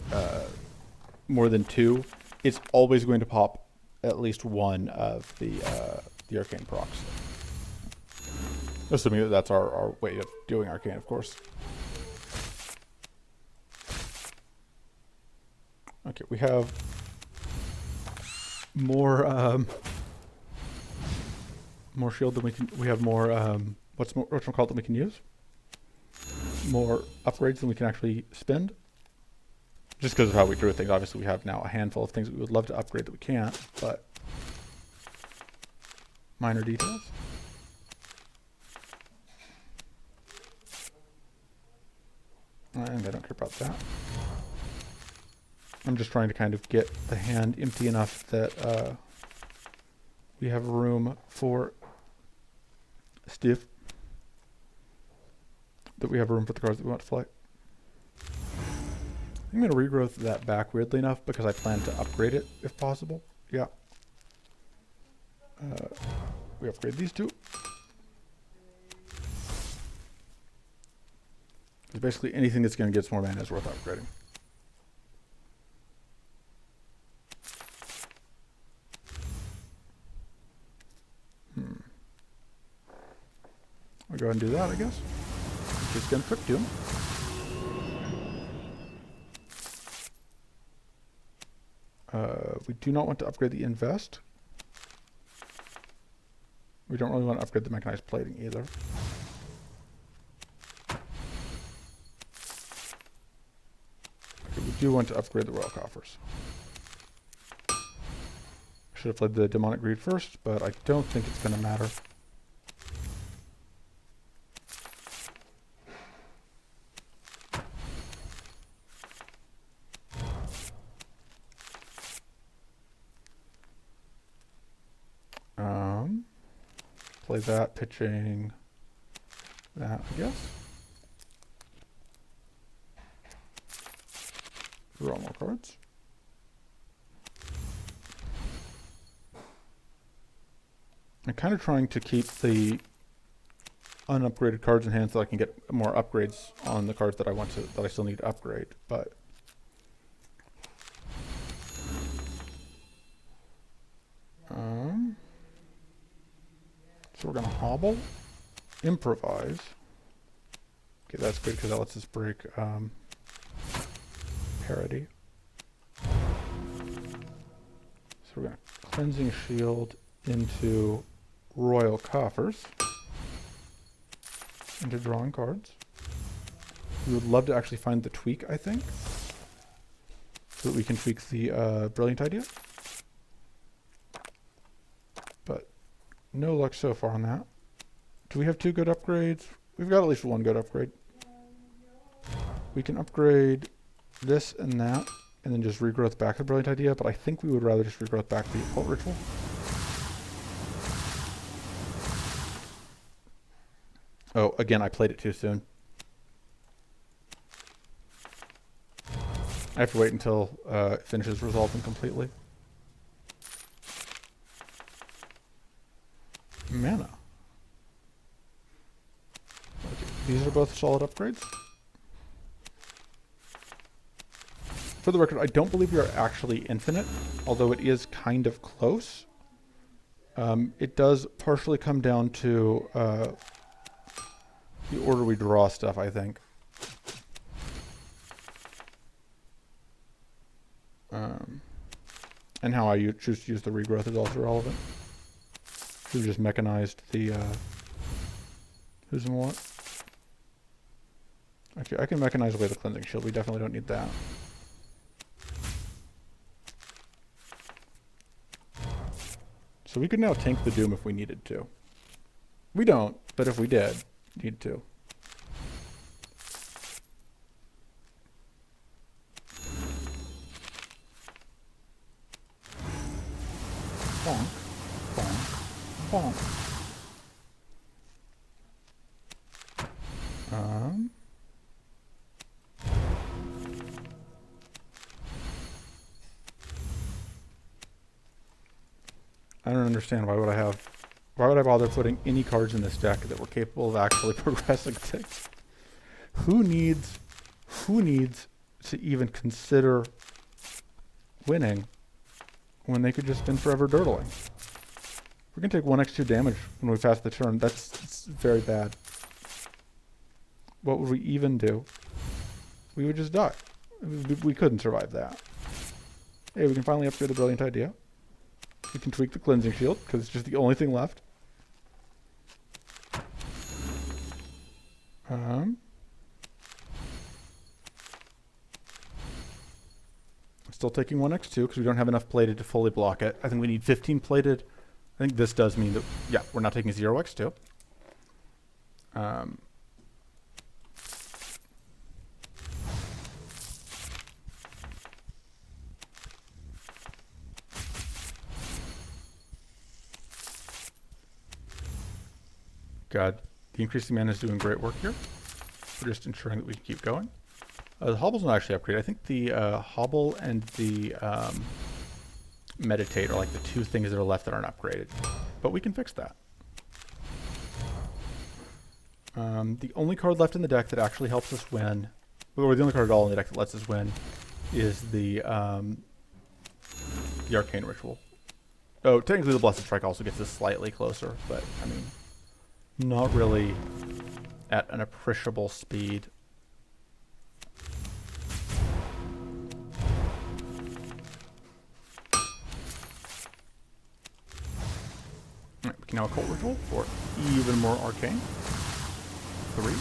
2, it's always going to pop at least one of the Arcane procs. Assuming that that's our way of doing Arcane, of course. Okay, we have more shield than we can. We have more what's called that we can use. More upgrades than we can actually spend. Just because of how we drew things, obviously we have now a handful of things that we would love to upgrade that we can't, but minor details. And I don't care about that. I'm just trying to kind of get the hand empty enough that we have room for stiff. That we have room for the cards that we want to play. I'm going to regrowth that back weirdly enough because I plan to upgrade it if possible. Yeah. We upgrade these 2. Because basically anything that's going to get us more mana is worth upgrading. I'll go ahead and do that, I guess. Just going to quick Doom. We do not want to upgrade the invest. We don't really want to upgrade the mechanized plating either. Okay, we do want to upgrade the royal coffers. Should have played the demonic greed first, but I don't think it's going to matter. Play that, pitching that, I guess. Draw more cards. I'm kind of trying to keep the unupgraded cards in hand so I can get more upgrades on the cards that I want to, that I still need to upgrade, but so we're gonna hobble, improvise. Okay, that's good because that lets us break parity. So we're gonna cleansing shield into royal coffers, into drawing cards. We would love to actually find the tweak, I think, so that we can tweak the brilliant idea. But no luck so far on that. Do we have 2 good upgrades? We've got at least 1 good upgrade. We can upgrade this and that, and then just regrowth back the brilliant idea, but I think we would rather just regrowth back the occult ritual. Oh, again, I played it too soon. I have to wait until it finishes resolving completely. Mana. Okay, these are both solid upgrades. For the record, I don't believe we are actually infinite, although it is kind of close. It does partially come down to the order we draw stuff, I think. And how I choose to use the regrowth is also relevant. We've just mechanized the who's and what. Okay, I can mechanize away the cleansing shield. We definitely don't need that. So we could now tank the Doom if we needed to. We don't, but if we did, need to. Bonk, bonk, bonk. I don't understand why would I bother putting any cards in this deck that were capable of actually progressing things? Who needs to even consider winning when they could just spend forever dirtling? We're gonna take 1x2 damage when we pass the turn. That's very bad. What would we even do? We would just die. We couldn't survive that. Hey, we can finally upgrade the brilliant idea. We can tweak the cleansing shield because it's just the only thing left. Still taking 1x2 because we don't have enough plated to fully block it. I think we need 15 plated. I think this does mean that, yeah, we're not taking 0x2. God, the increasing mana is doing great work here. We're just ensuring that we can keep going. The Hobble's not actually upgraded. I think the Hobble and the Meditate are like the 2 things that are left that aren't upgraded. But we can fix that. The only card left in the deck that actually helps us win, or the only card at all in the deck that lets us win, is the Arcane Ritual. Oh, technically the Blessed Strike also gets us slightly closer, but I mean, not really at an appreciable speed. Okay, now Occult Ritual for even more arcane. 3. Do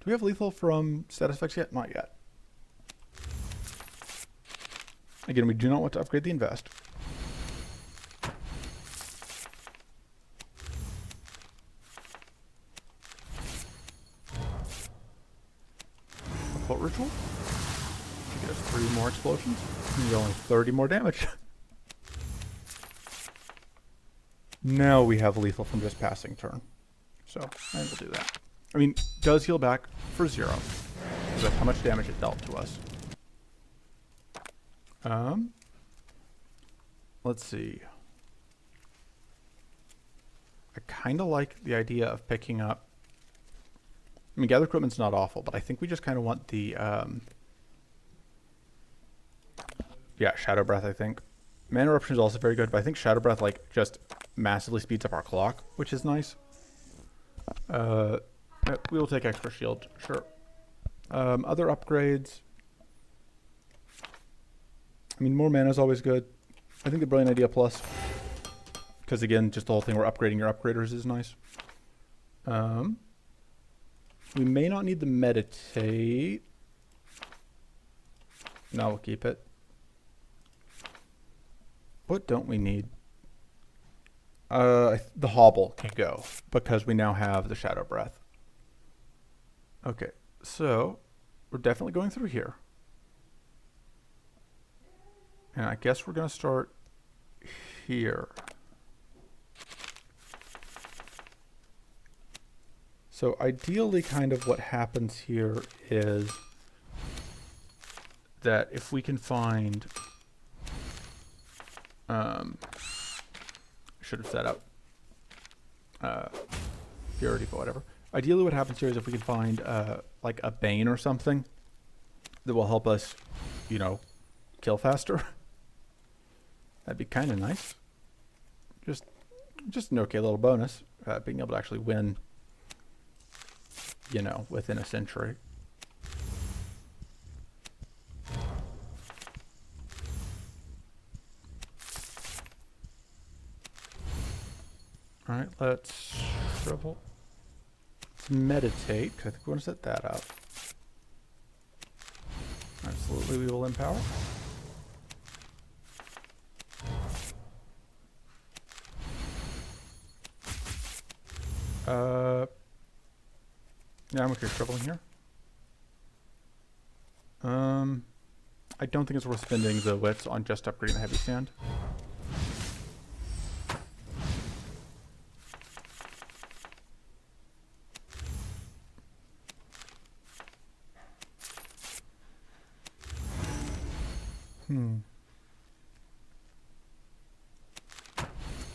we have lethal from status effects yet? Not yet. Again, we do not want to upgrade the invest. Occult Ritual. Should get us 3 more explosions. And only 30 more damage. Now we have lethal from just passing turn. So, and we'll do that. I mean, does heal back for 0. Because that's how much damage it dealt to us. Let's see. I kind of like the idea of picking up... I mean, gather equipment's not awful, but I think we just kind of want the... yeah, Shadow Breath, I think. Mana Eruption is also very good, but I think Shadow Breath, like, just massively speeds up our clock, which is nice. We will take extra shield, sure. Other upgrades. I mean, more mana is always good. I think the Brilliant Idea Plus, because again, just the whole thing where upgrading your upgraders is nice. We may not need the Meditate. No, we'll keep it. What don't we need? The Hobble can go, because we now have the Shadow Breath. Okay, so we're definitely going through here. And I guess we're going to start here. So ideally, kind of what happens here is that if we can find... should have set up purity, but whatever. Ideally, what happens here is if we can find like a Bane or something that will help us, you know, kill faster. That'd be kind of nice. Just an okay little bonus, being able to actually win, you know, within a century. All right, let's shrivel. Let's meditate, because I think we want to set that up. Absolutely, we will empower. Yeah, I'm okay shriveling here. I don't think it's worth spending the wits on just upgrading the heavy stand.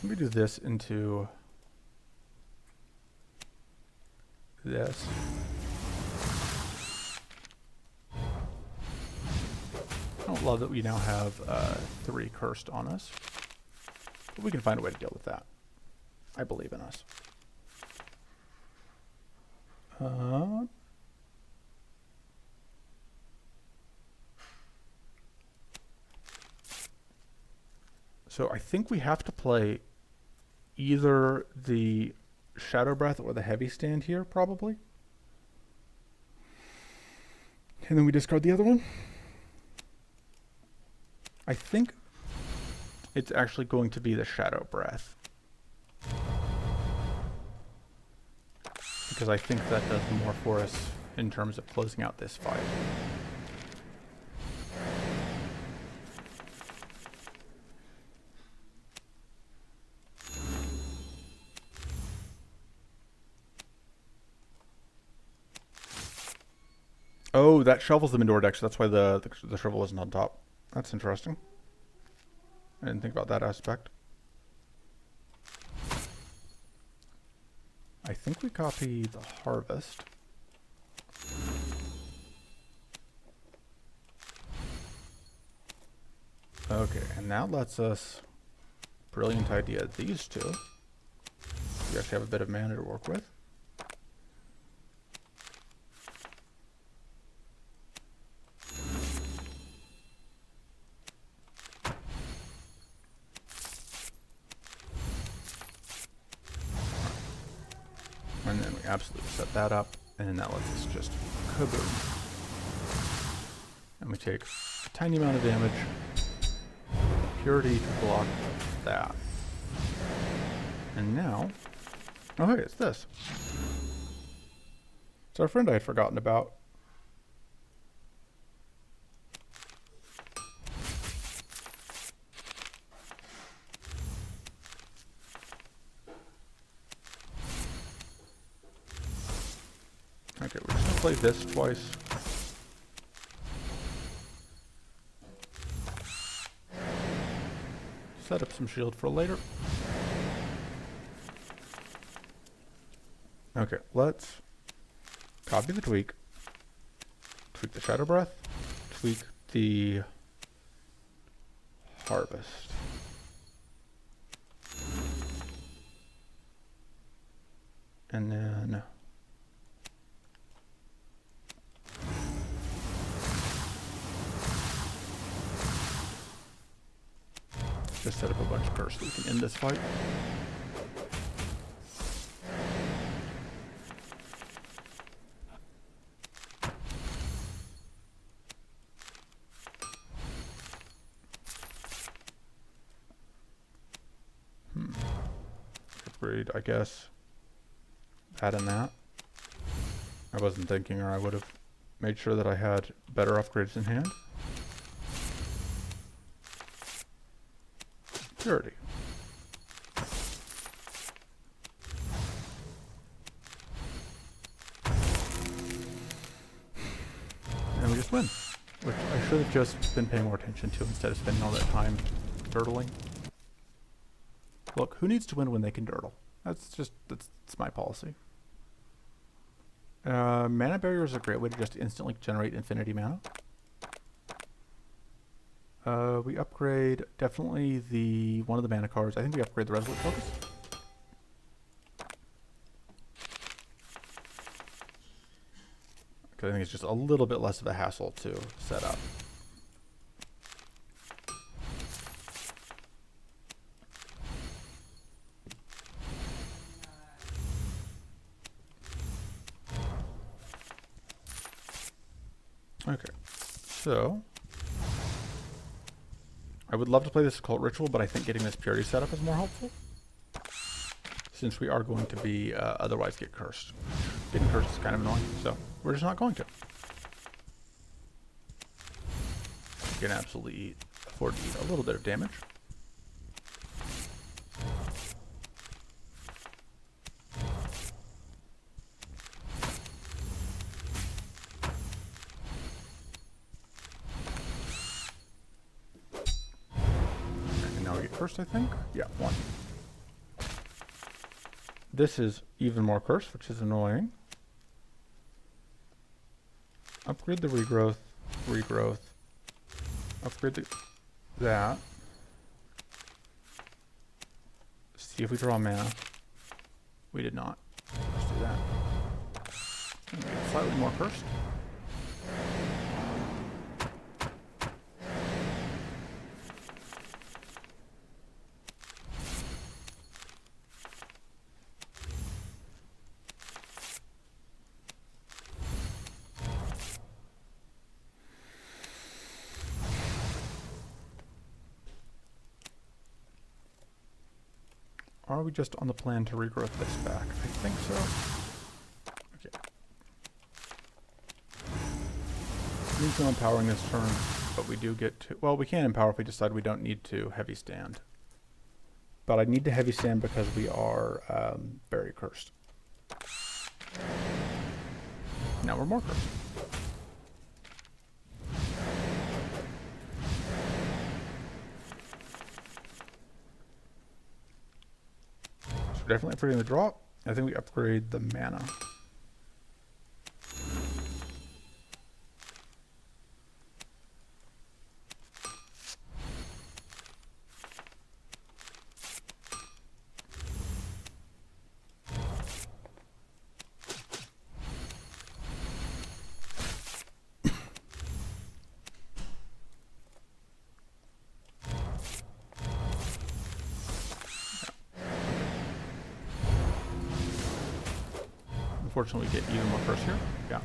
Let me do this into this. I don't love that we now have 3 cursed on us, but we can find a way to deal with that. I believe in us. So I think we have to play either the Shadow Breath or the Heavy Stand here, probably. And then we discard the other one. I think it's actually going to be the Shadow Breath. Because I think that does more for us in terms of closing out this fight. Oh, that shovels them into our deck, so that's why the shovel wasn't on top. That's interesting. I didn't think about that aspect. I think we copy the Harvest. Okay, and that lets us... Brilliant idea, these two. We actually have a bit of mana to work with. absolutely set that up, and then that lets us just kaboom. And we take a tiny amount of damage. Purity to block that. And now, oh hey, it's this. It's our friend I had forgotten about. Okay, we're just gonna play this twice. Set up some shield for later. Okay, let's copy the tweak the Shadow Breath, tweak the Harvest. And then just set up a bunch of curse so we can end this fight. Upgrade, I guess. That and that. I wasn't thinking, or I would have made sure that I had better upgrades in hand. Purity. And we just win. Which I should have just been paying more attention to instead of spending all that time dirtling. Look, who needs to win when they can dirtle? That's my policy. Mana Barrier is a great way to just instantly generate infinity mana. We upgrade definitely one of the mana cards. I think we upgrade the Resolute Focus. Because I think it's just a little bit less of a hassle to set up. Okay, so I would love to play this Occult Ritual, but I think getting this Purity set up is more helpful, since we are going to be otherwise get cursed. Getting cursed is kind of annoying, so we're just not going to. We can absolutely afford to eat a little bit of damage. First, I think? Yeah, 1. This is even more curse, which is annoying. Upgrade the regrowth. Upgrade that. See if we draw mana. We did not. Let's do that. Okay, slightly more cursed. Are we just on the plan to regrowth this back? I think so. Okay. Needs no empowering this turn, but we do get to... Well, we can empower if we decide we don't need to heavy stand. But I need to heavy stand because we are very cursed. Now we're more cursed. Definitely upgrading the draw. I think we upgrade the mana. Unfortunately, we get even more first here. Yeah.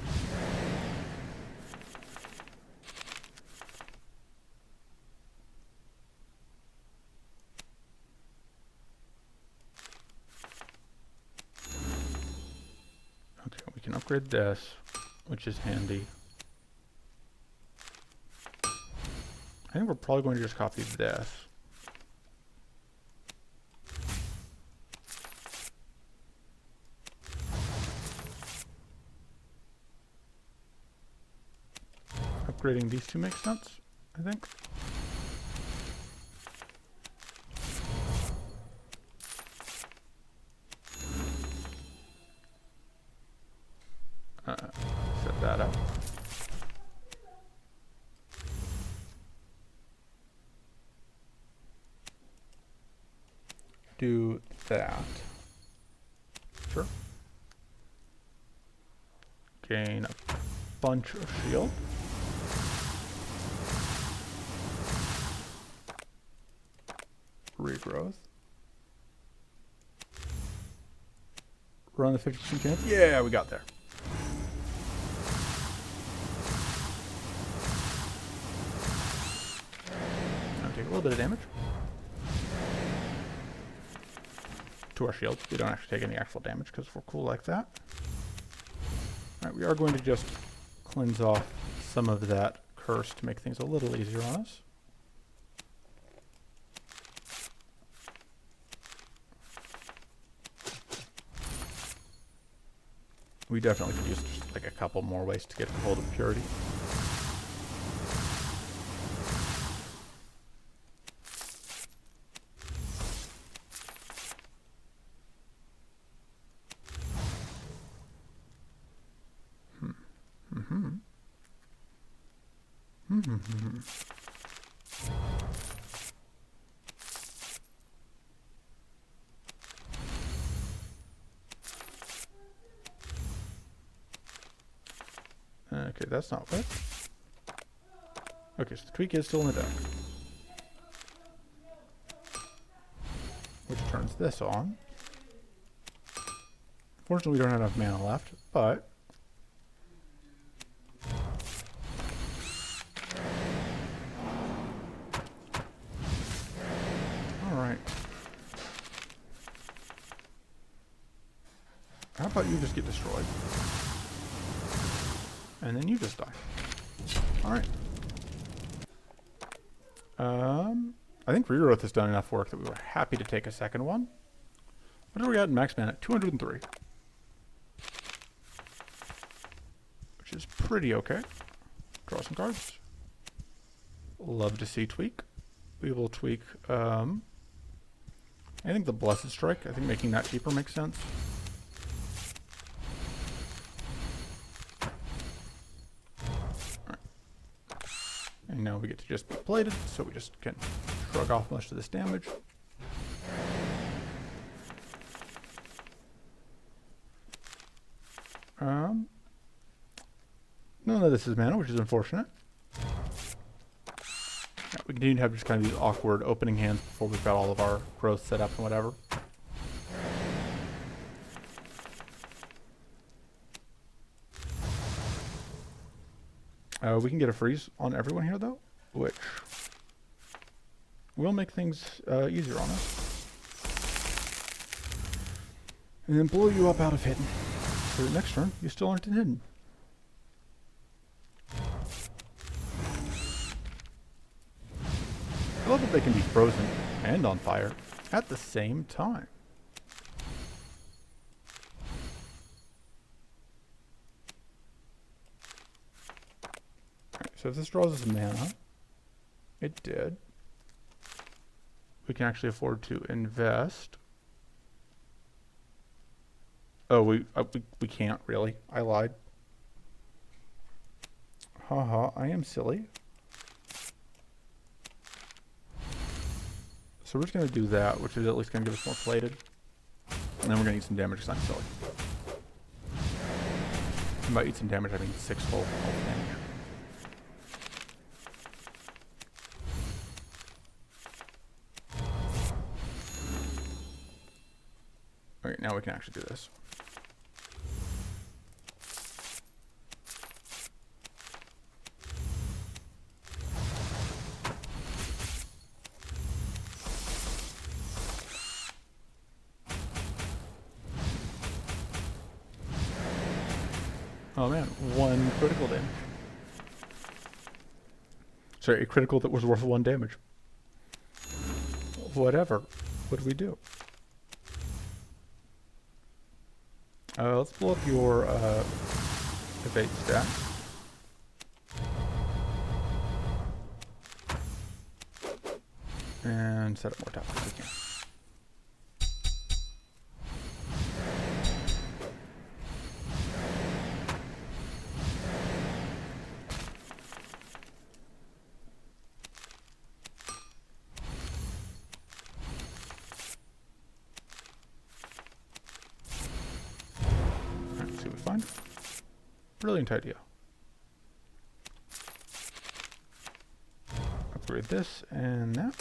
Okay, we can upgrade this, which is handy. I think we're probably going to just copy this. Upgrading these two makes sense, I think. Set that up. Do that. Sure. Gain a bunch of shield. Regrowth. Run the 50% chance. Yeah, we got there. Now take a little bit of damage to our shields. We don't actually take any actual damage because we're cool like that. Alright, we are going to just cleanse off some of that curse to make things a little easier on us. We definitely could use just like a couple more ways to get a hold of purity. Okay, that's not what. Okay, so the tweak is still in the deck. Which turns this on. Fortunately, we don't have enough mana left, but alright. How about you just get destroyed? And then you just die. Alright. I think Regrowth has done enough work that we were happy to take a second one. What do we got in max mana? 203. Which is pretty okay. Draw some cards. Love to see tweak. We will tweak, I think the Blessed Strike. I think making that cheaper makes sense. And now we get to just be plated, so we just can shrug off most of this damage. None of this is mana, which is unfortunate. Yeah, we continue to have just kind of these awkward opening hands before we've got all of our growth set up and whatever. We can get a freeze on everyone here, though, which will make things easier on us. And then blow you up out of hidden. So the next turn, you still aren't in hidden. I love that they can be frozen and on fire at the same time. So if this draws us mana, it did. We can actually afford to invest. Oh, we can't really. I lied. Haha, I am silly. So we're just going to do that, which is at least going to give us more plated. And then we're going to eat some damage because I'm silly. And by eat some damage, I mean 6 full damage. Okay, now we can actually do this. Oh man, 1 critical damage. Sorry, a critical that was worth 1 damage. Whatever. What do we do? Let's blow up your evade stat. And set up more tap if we can. Alright, see what we find. Brilliant idea. Upgrade this and that.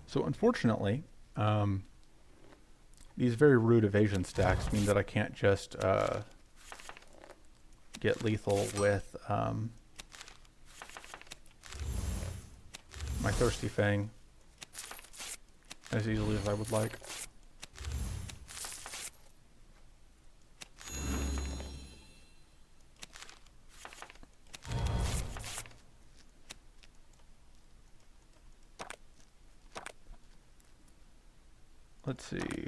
So unfortunately, these very rude evasion stacks mean that I can't just get lethal with my Thirsty Fang as easily as I would like. Let's see.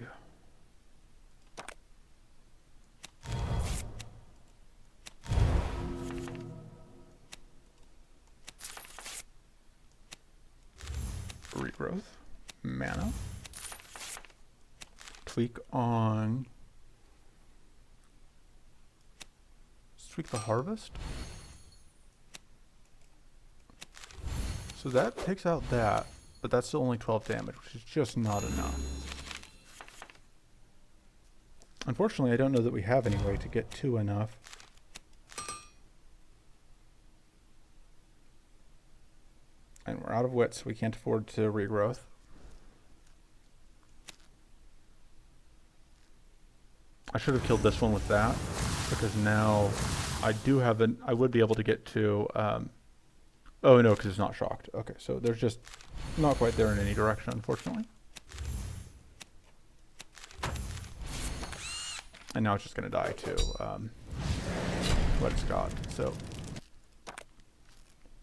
Regrowth, mana, tweak on, let's tweak the harvest. So that takes out that, but that's still only 12 damage, which is just not enough. Unfortunately, I don't know that we have any way to get to enough. And we're out of wits, so we can't afford to regrowth. I should have killed this one with that, because now I do have an, I would be able to get to, oh no, because it's not shocked. Okay, so there's just not quite there in any direction, unfortunately. And now it's just going to die to what it's got. So,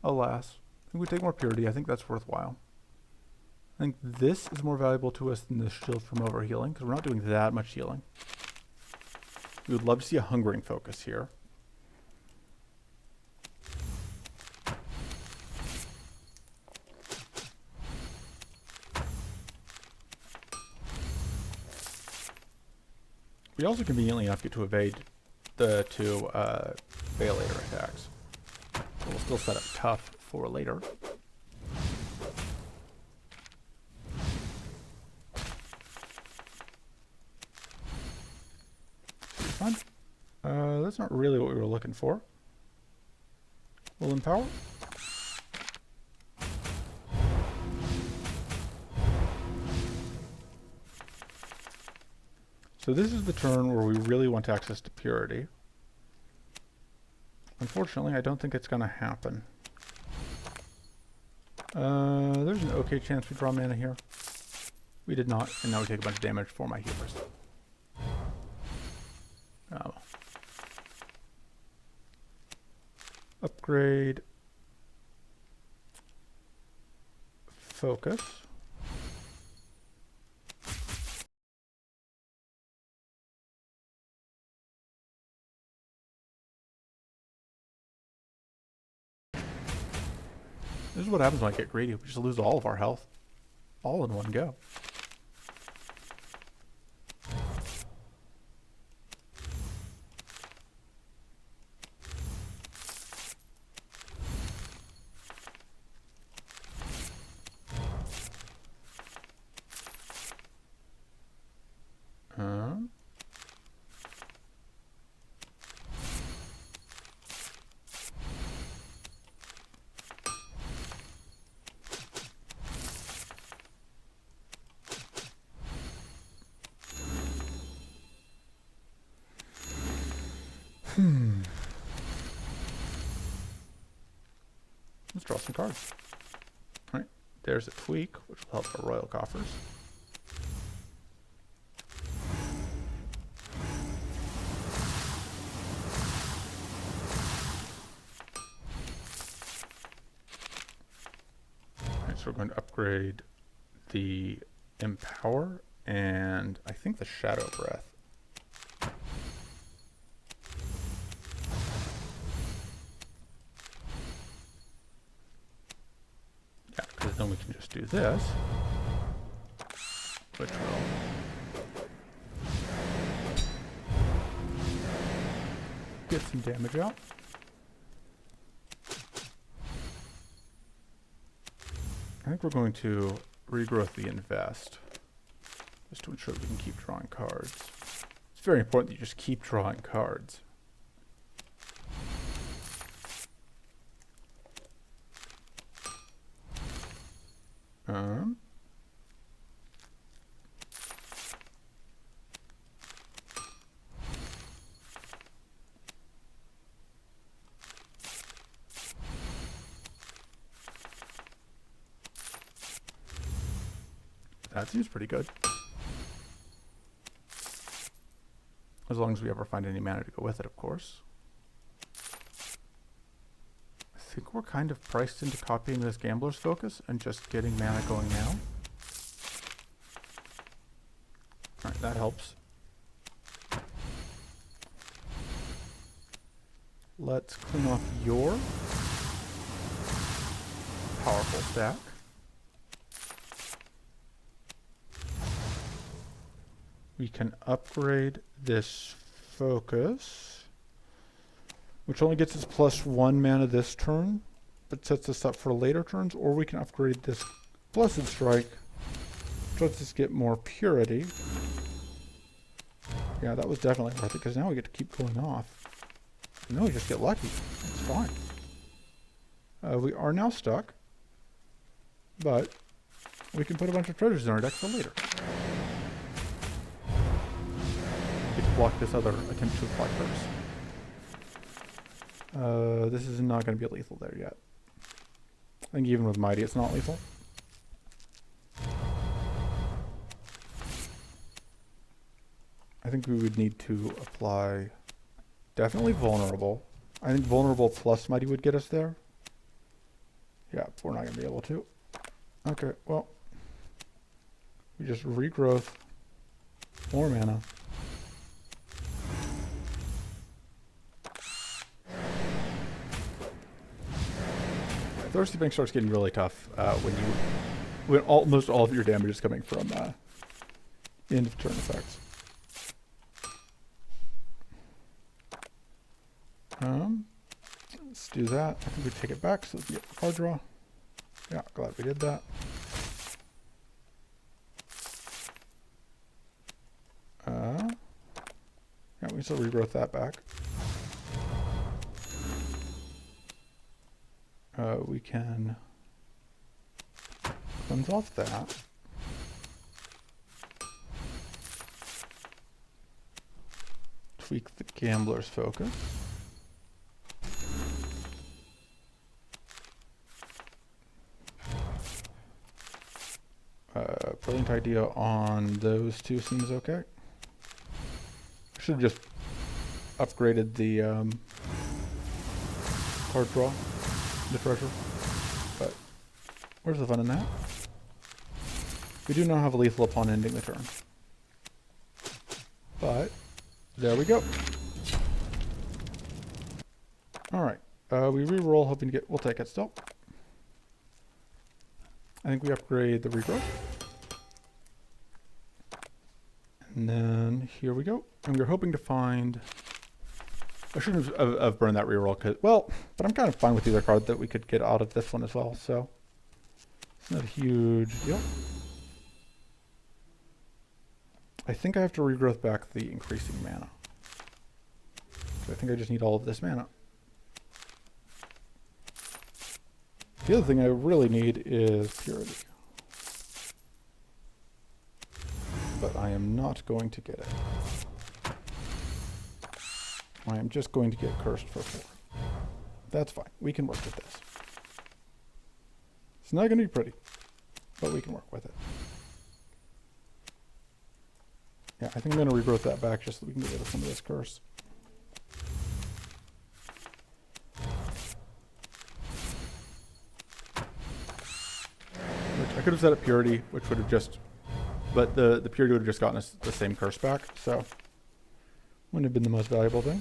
alas. I think we take more purity. I think that's worthwhile. I think this is more valuable to us than the shield from overhealing, because we're not doing that much healing. We would love to see a hungering focus here. We also conveniently enough get to evade the 2 Violator attacks. So we'll still set up tough for later. Fun. That's not really what we were looking for. We'll empower. So this is the turn where we really want access to purity. Unfortunately, I don't think it's going to happen. There's an okay chance we draw mana here. We did not, and now we take a bunch of damage for my healers. Oh. Upgrade. Focus. This is what happens when I get greedy. We just lose all of our health. All in one go. Let's draw some cards. All right, there's a tweak, which will help our royal coffers. All right, so we're going to upgrade the Empower and I think the Shadow Breath. Yeah, because then we can just do this, which will get some damage out. I think we're going to regrowth the Invest, just to ensure we can keep drawing cards. It's very important that you just keep drawing cards. That seems pretty good. As long as we ever find any mana to go with it, of course. I think we're kind of priced into copying this Gambler's Focus and just getting mana going now. Alright, that helps. Let's clean off your powerful stack. We can upgrade this Focus, which only gets us +1 mana this turn, but sets us up for later turns, or we can upgrade this Blessed Strike, which lets us get more Purity. Yeah, that was definitely worth it, because now we get to keep going off. And then we just get lucky. It's fine. We are now stuck, but we can put a bunch of treasures in our deck for later. Get to block this other attempt to apply curse. This is not going to be lethal there yet. I think even with Mighty it's not lethal. I think we would need to apply definitely Vulnerable. I think Vulnerable plus Mighty would get us there. Yeah, we're not going to be able to. Okay, well, we just regrowth more mana. Thirsty Bank starts getting really tough when almost all of your damage is coming from end of turn effects. Let's do that. I think we take it back so we get the card draw. Yeah, glad we did that. Yeah, we still regrowth that back. We can cleanse off that. Tweak the Gambler's Focus. Brilliant idea on those two seems okay. Should have just upgraded the card draw, the treasure, but where's the fun in that? We do not have a lethal upon ending the turn, but there we go. All right, we re-roll, hoping to get. We'll take it still. I think we upgrade the regrowth. And then here we go. And we're hoping to find... I shouldn't have burned that reroll, but I'm kind of fine with either card that we could get out of this one as well, so it's not a huge deal. I think I have to regrowth back the increasing mana. So I think I just need all of this mana. The other thing I really need is Purity. But I am not going to get it. I am just going to get cursed for 4. That's fine. We can work with this. It's not going to be pretty, but we can work with it. Yeah, I think I'm going to regrowth that back just so we can get rid of some of this curse. Which I could have set up purity, which would have just, but the purity would have just gotten us the same curse back, so wouldn't have been the most valuable thing.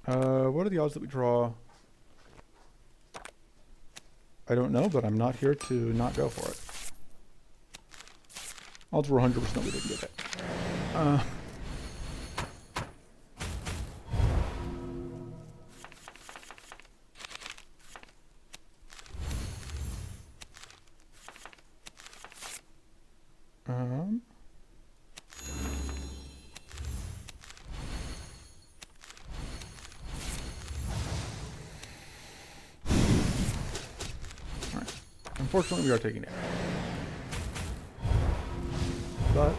What are the odds that we draw? I don't know, but I'm not here to not go for it. Odds were 100% we didn't get it. Unfortunately, we are taking damage. But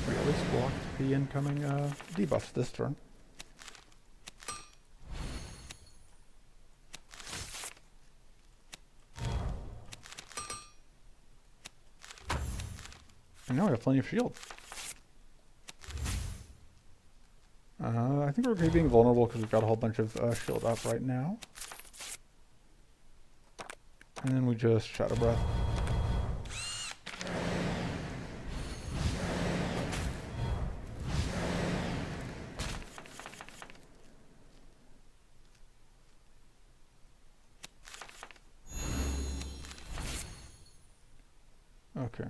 we at least blocked the incoming debuffs this turn. And now we have plenty of shield. I think we're okay being vulnerable because we've got a whole bunch of shield up right now. And then we just Shadow Breath. Okay.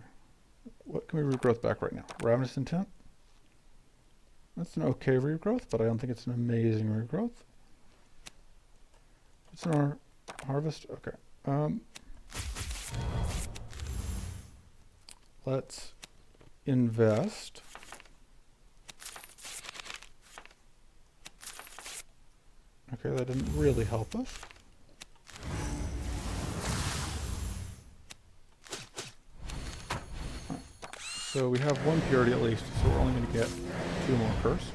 What can we regrowth back right now? Ravenous Intent? That's an okay regrowth, but I don't think it's an amazing regrowth. What's in our harvest? Okay. Let's invest. Okay, that didn't really help us. Right. So we have one purity at least, so we're only going to get 2 more curse.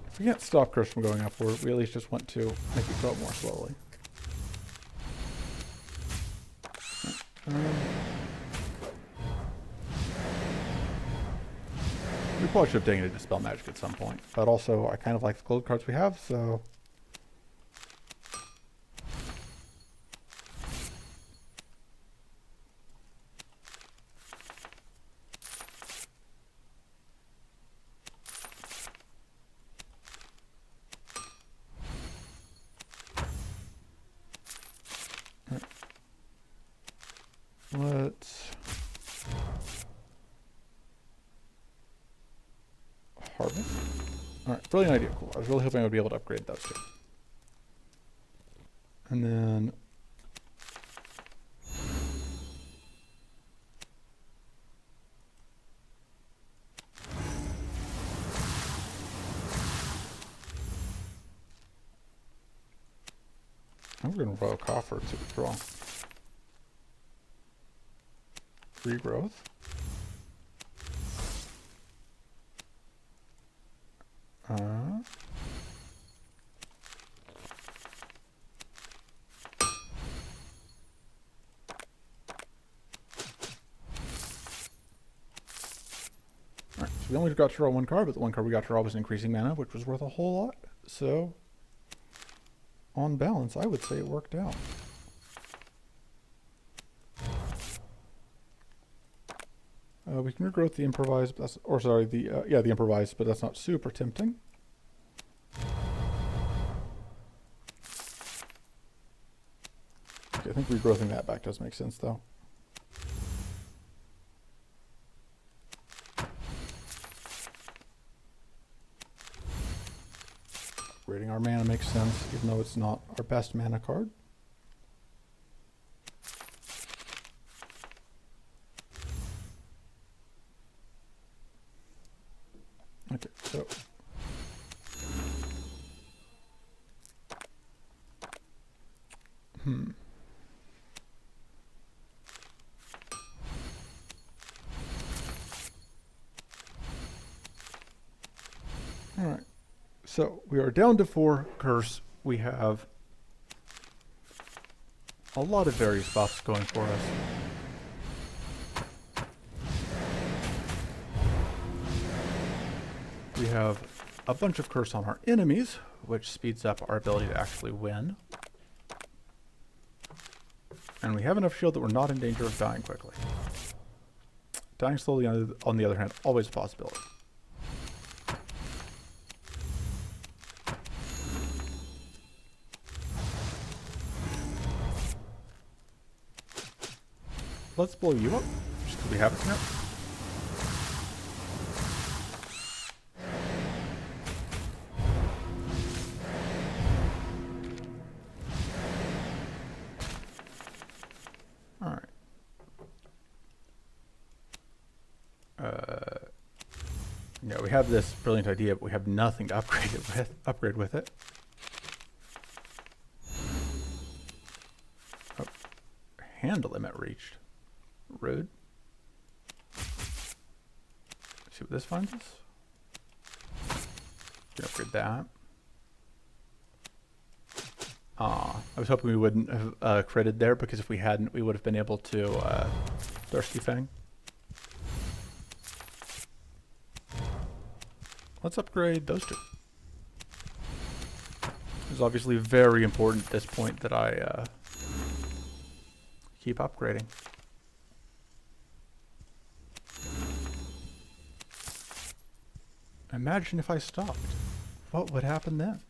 If we can't stop curse from going upward, we at least just want to make it go up more slowly. We probably should have taken it to Dispel Magic at some point, but also I kind of like the gold cards we have, so... Let's harvest. Alright, brilliant idea, cool. I was really hoping I would be able to upgrade those two. And then I'm going to roll a coffer and see what's wrong. Regrowth. Alright, so we only got to draw 1 card, but the 1 card we got to draw was increasing mana, which was worth a whole lot. So, on balance, I would say it worked out. We can regrowth the improvised, or sorry, the improvised, but that's not super tempting. Okay, I think regrowthing that back does make sense, though. Upgrading our mana makes sense, even though it's not our best mana card. Okay, so All right. So we are down to 4 curse. We have a lot of various buffs going for us. We have a bunch of curse on our enemies, which speeds up our ability to actually win. And we have enough shield that we're not in danger of dying quickly. Dying slowly, on the other hand, always a possibility. Let's blow you up, just because we have it now. Alright. Yeah, we have this brilliant idea, but we have nothing to upgrade with it. Oh, hand limit reached. Rude. Let's see what this finds us. Can upgrade that. I was hoping we wouldn't have critted there, because if we hadn't, we would have been able to Thirsty Fang. Let's upgrade those two. It's obviously very important at this point that I keep upgrading. Imagine if I stopped. What would happen then?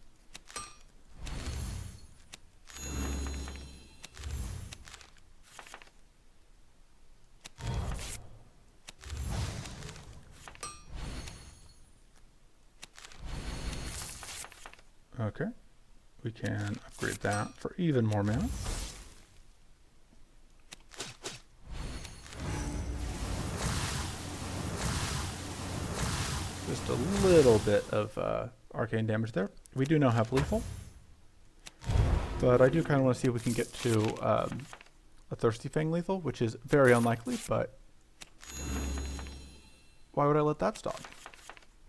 Okay, we can upgrade that for even more mana. Just a little bit of arcane damage there. We do now have lethal, but I do kind of want to see if we can get to a Thirsty Fang lethal, which is very unlikely, but why would I let that stop?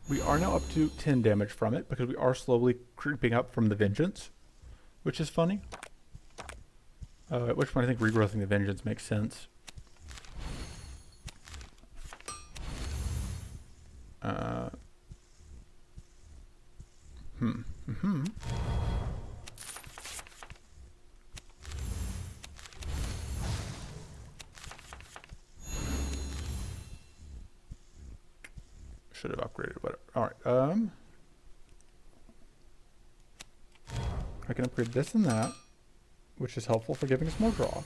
We are now up to 10 damage from it, because we are slowly creeping up from the Vengeance, which is funny. At which point I think regrowthing the Vengeance makes sense. Should have upgraded, whatever. Alright, I can upgrade this and that, which is helpful for giving us more draw,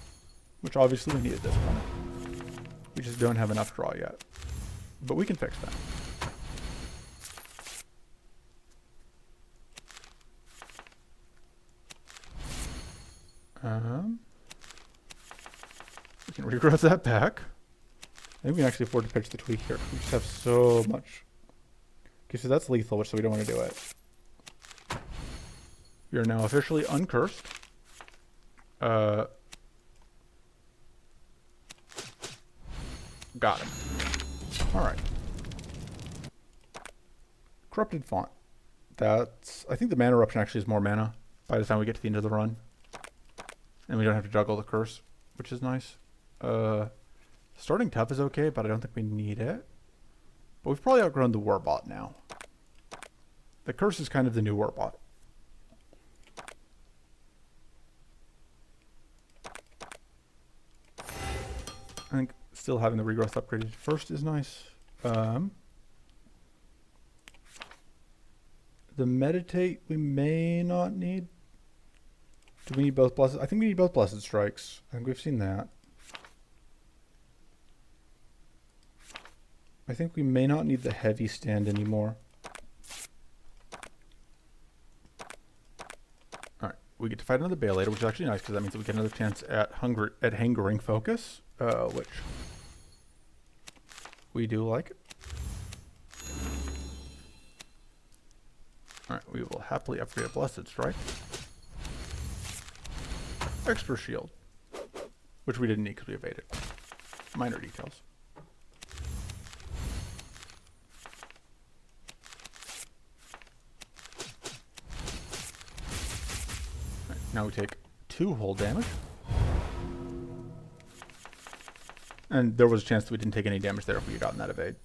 which obviously we need at this point. We just don't have enough draw yet, but we can fix that. We can regrowth that back. I think we can actually afford to pitch the tweak here. We just have so much. Okay, so that's lethal, so we don't want to do it. We are now officially uncursed. Got him. Alright. Corrupted Font. That's... I think the Mana Eruption actually is more mana by the time we get to the end of the run. And we don't have to juggle the curse, which is nice. Starting tough is okay, but I don't think we need it. But we've probably outgrown the Warbot now. The curse is kind of the new Warbot. I think still having the regrowth upgraded first is nice. The Meditate we may not need. Do we need both blessed? I think we need both blessed strikes. I think we've seen that. I think we may not need the heavy stand anymore. Alright, we get to fight another Bale later, which is actually nice because that means that we get another chance at Hungering Focus, which we do like. Alright, we will happily upgrade a Blessed Strike. Extra shield, which we didn't need because we evaded. Minor details. Now we take 2 hull damage. And there was a chance that we didn't take any damage there if we had gotten that evade.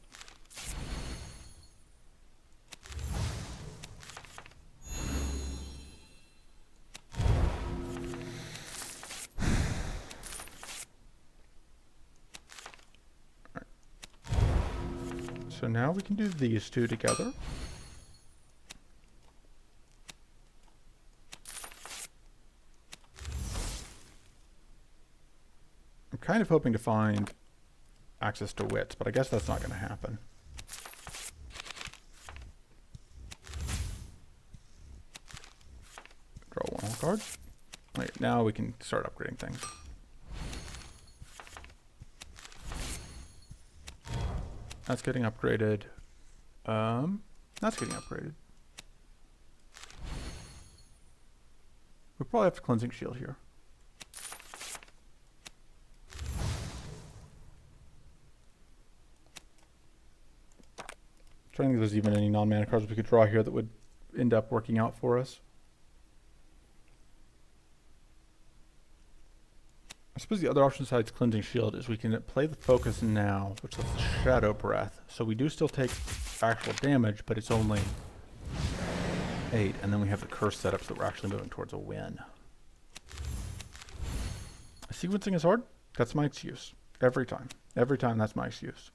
So now we can do these two together. I'm kind of hoping to find access to wits, but I guess that's not going to happen. Draw 1 whole card. Wait, now we can start upgrading things. That's getting upgraded. That's getting upgraded. We probably have to cleansing shield here. Trying to think if there's even any non-mana cards we could draw here that would end up working out for us. I suppose the other option besides Cleansing Shield is we can play the Focus now, which is Shadow Breath. So we do still take actual damage, but it's only 8. And then we have the Curse set up so that we're actually moving towards a win. Sequencing is hard. That's my excuse. Every time. Every time that's my excuse.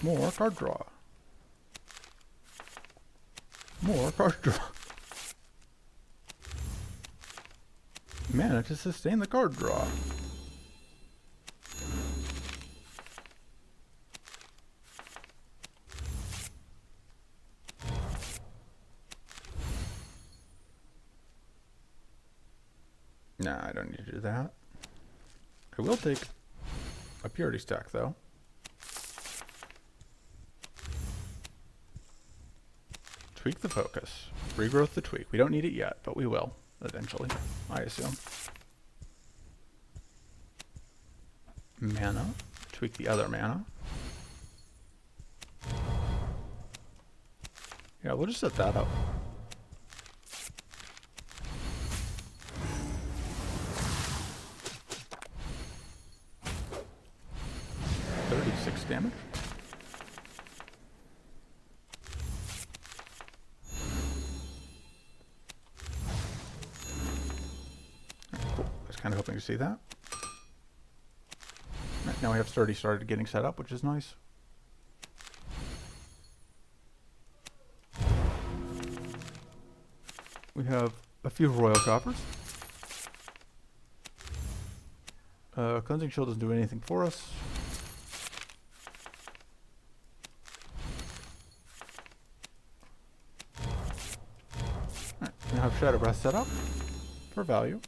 More card draw. More card draw. Mana to sustain the card draw. Nah, I don't need to do that. I will take a Purity stack though. Tweak the Focus. Regrowth the Tweak. We don't need it yet, but we will eventually, I assume. Mana. Tweak the other mana. Yeah, we'll just set that up. Damage. Cool. I was kind of hoping to see that. Right, now we have Sturdy started getting set up, which is nice. We have a few Royal Coffers. Cleansing Shield doesn't do anything for us. We have Shadow Breath set up for value.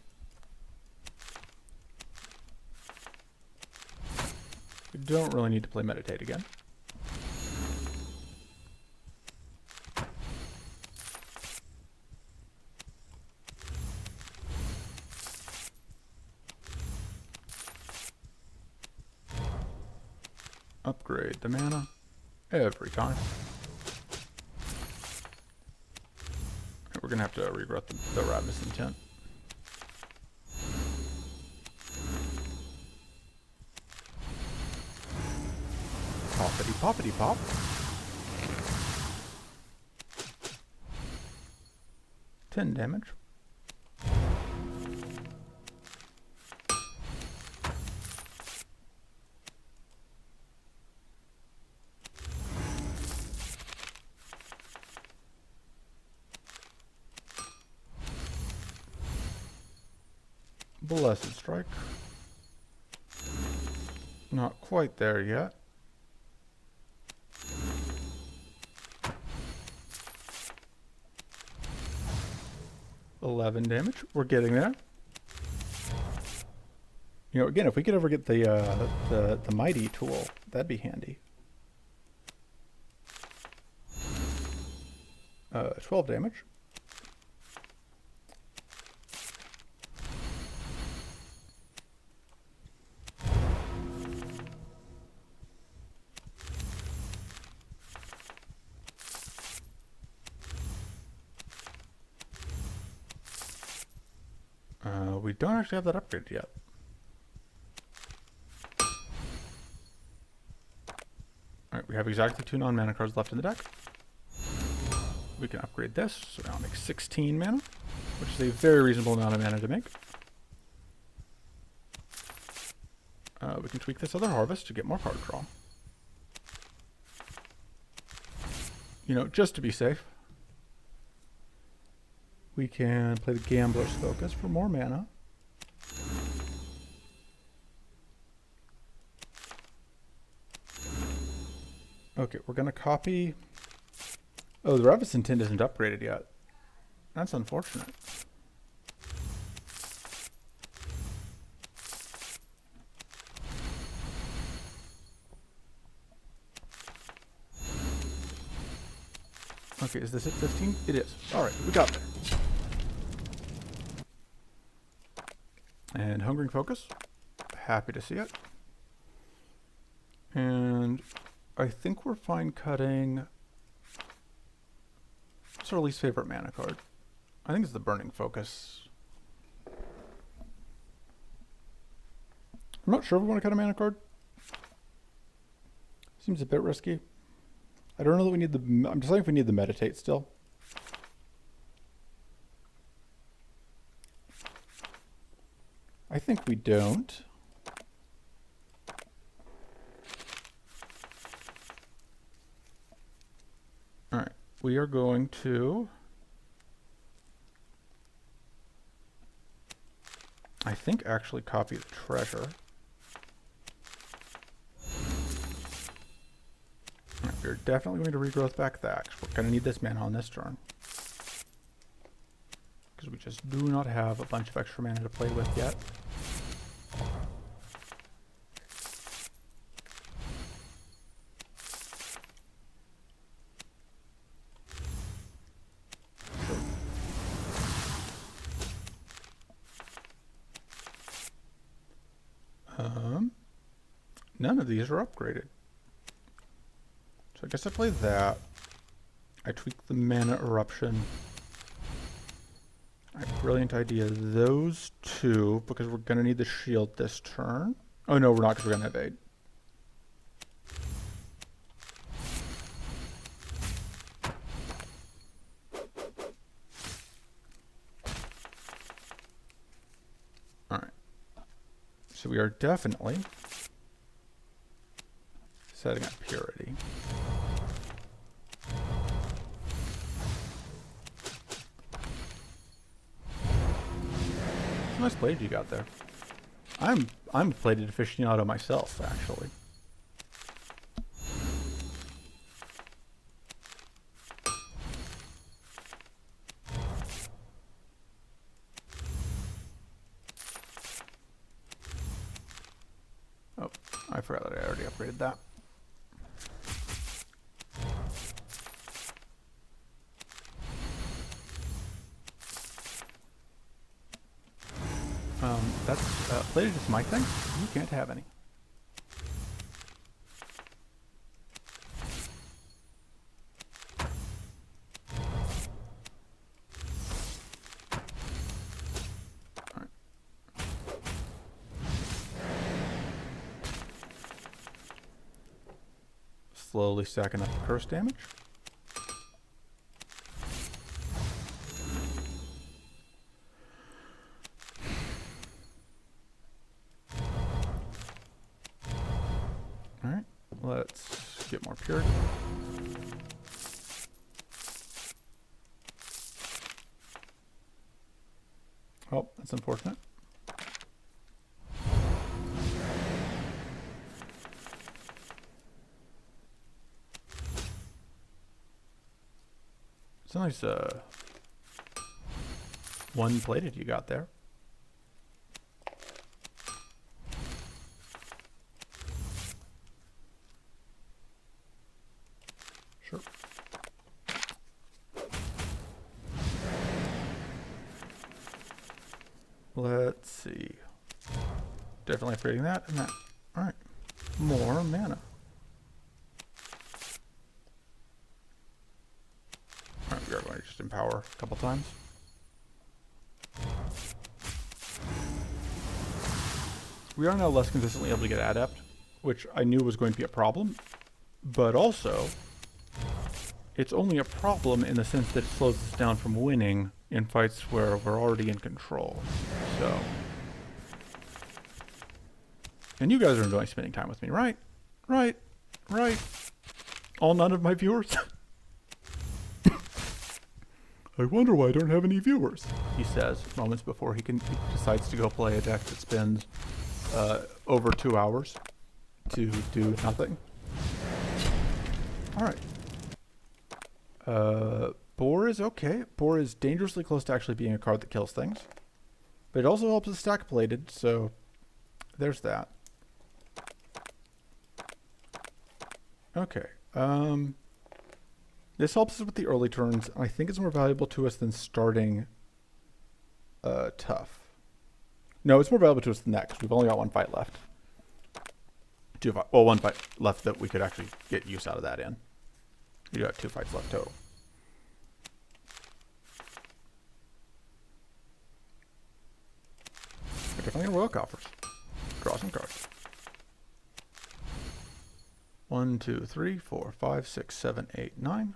We don't really need to play Meditate again. Upgrade the mana every time. We're going to have to regrowth the Ravenous Intent. Poppity poppity pop. $10 damage. Blessed Strike. Not quite there yet. $11 damage. We're getting there. You know, again, if we could ever get the Mighty tool, that'd be handy. 12 damage. don't actually have that upgraded yet. Alright, we have exactly 2 non-mana cards left in the deck. We can upgrade this, so now it makes 16 mana, which is a very reasonable amount of mana to make. We can tweak this other harvest to get more card draw. You know, just to be safe. We can play the Gambler's Focus for more mana. Okay, we're going to copy... Oh, the Revisant Tint isn't upgraded yet. That's unfortunate. Okay, is this at 15? It is. Alright, we got there. And Hungering Focus. Happy to see it. And I think we're fine cutting... What's our least favorite mana card? I think it's the Burning Focus. I'm not sure if we want to cut a mana card. Seems a bit risky. I don't know that we need the... I'm deciding if we need the Meditate still. I think we don't. Alright, we are going to... I think actually copy the treasure. Alright, we're definitely going to regrowth back that, 'cause we're going to need this mana on this turn. Because we just do not have a bunch of extra mana to play with yet. None of these are upgraded. So I guess I play that. I tweak the Mana Eruption. Brilliant idea. Those two, because we're going to need the shield this turn. Oh no, we're not, because we're going to evade. Alright. So we are definitely setting up Purity. Nice blade you got there. I'm a plated aficionado myself, actually. Oh, I forgot that I already upgraded that. That's plated is my thing. You can't have any. All right. Slowly stacking up the curse damage. Let's get more purity. Oh, that's unfortunate. It's a nice one plated you got there. Sure. Let's see. Definitely upgrading that and that. Alright. More mana. Alright, we are going to just empower a couple times. we are now less consistently able to get adept, which I knew was going to be a problem, but also it's only a problem in the sense that it slows us down from winning in fights where we're already in control. So, and you guys are enjoying spending time with me, right? Right. All none of my viewers? I wonder why I don't have any viewers, he says moments before he decides to go play a deck that spends over 2 hours to do nothing. All right. Boar is okay. Boar is dangerously close to actually being a card that kills things. But it also helps us stack plated, so there's that. Okay. This helps us with the early turns, and I think it's more valuable to us than starting tough. No, it's more valuable to us than that, because we've only got one fight left. Well, one fight left that we could actually get use out of that in. We got 2 fights left total. We're definitely going to royal coffers. Draw some cards. 1, 2, 3, 4, 5, 6, 7, 8, 9.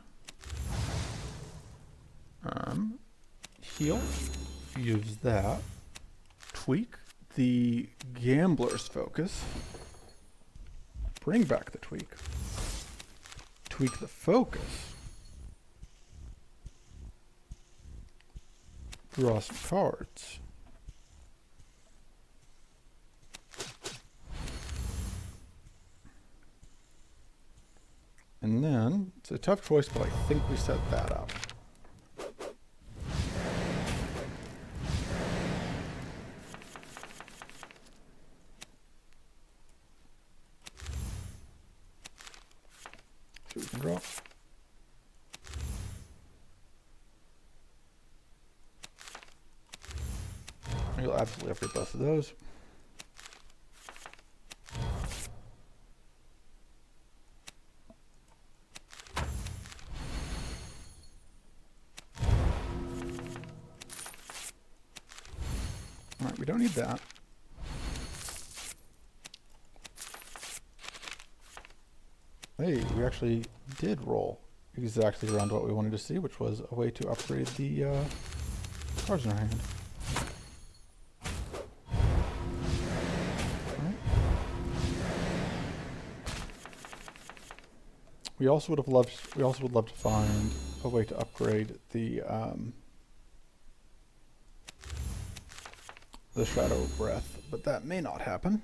Heal. Use that. Tweak the Gambler's Focus. Bring back the tweak. Tweak the focus. Draw some cards. And then, it's a tough choice, but I think we set that up. See what we can draw. You'll absolutely upgrade both of those. Alright, we don't need that. Hey, we actually did roll exactly around what we wanted to see, which was a way to upgrade the cards in our hand. Alright. We also would love to find a way to upgrade the Shadow Breath, but that may not happen.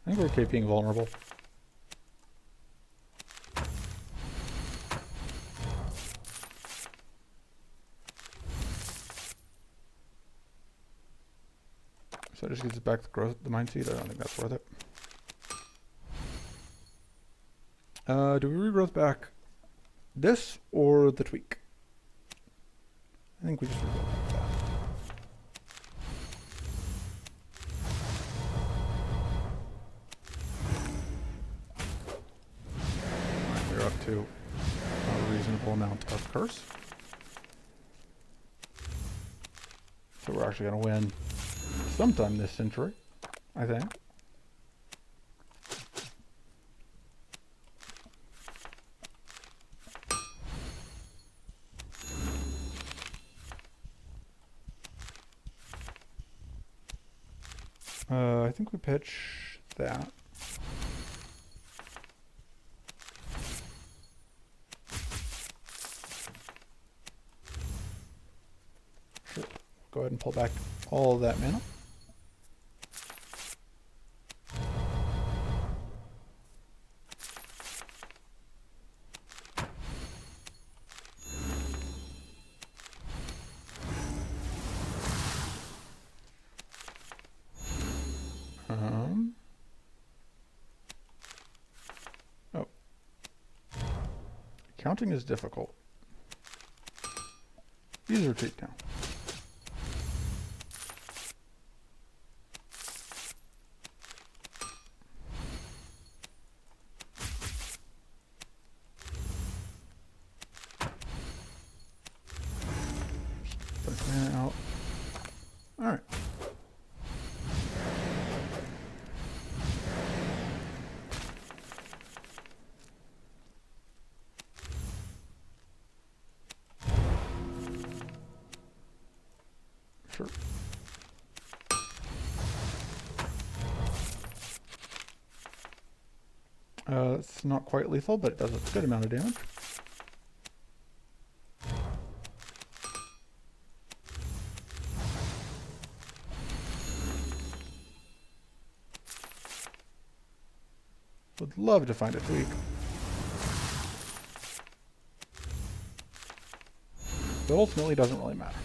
I think we're okay being vulnerable. So it just gives us back the Mind Seed. I don't think that's worth it. Do we regrowth back this or the tweak? I think we just regrowth back that. Alright, we're up to a reasonable amount of curse. So we're actually going to win sometime this century, I think. I think we pitch that. Sure. Go ahead and pull back all of that mana. Oh. Counting is difficult. These are retreat now. Put that out. It's not quite lethal, but it does a good amount of damage. Would love to find a tweak. But ultimately doesn't really matter.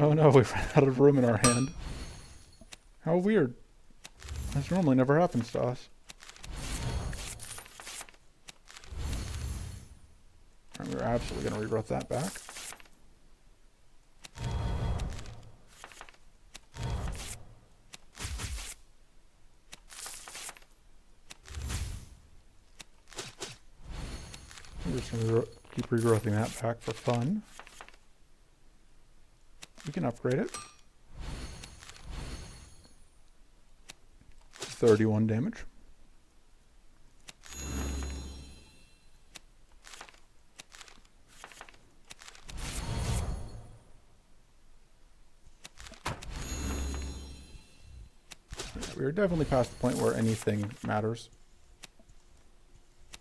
Oh no, we ran out of room in our hand. How weird. This normally never happens to us. And we're absolutely going to regrowth that back. We're just going to keep regrowthing that back for fun. We can upgrade it. 31 damage. We are definitely past the point where anything matters.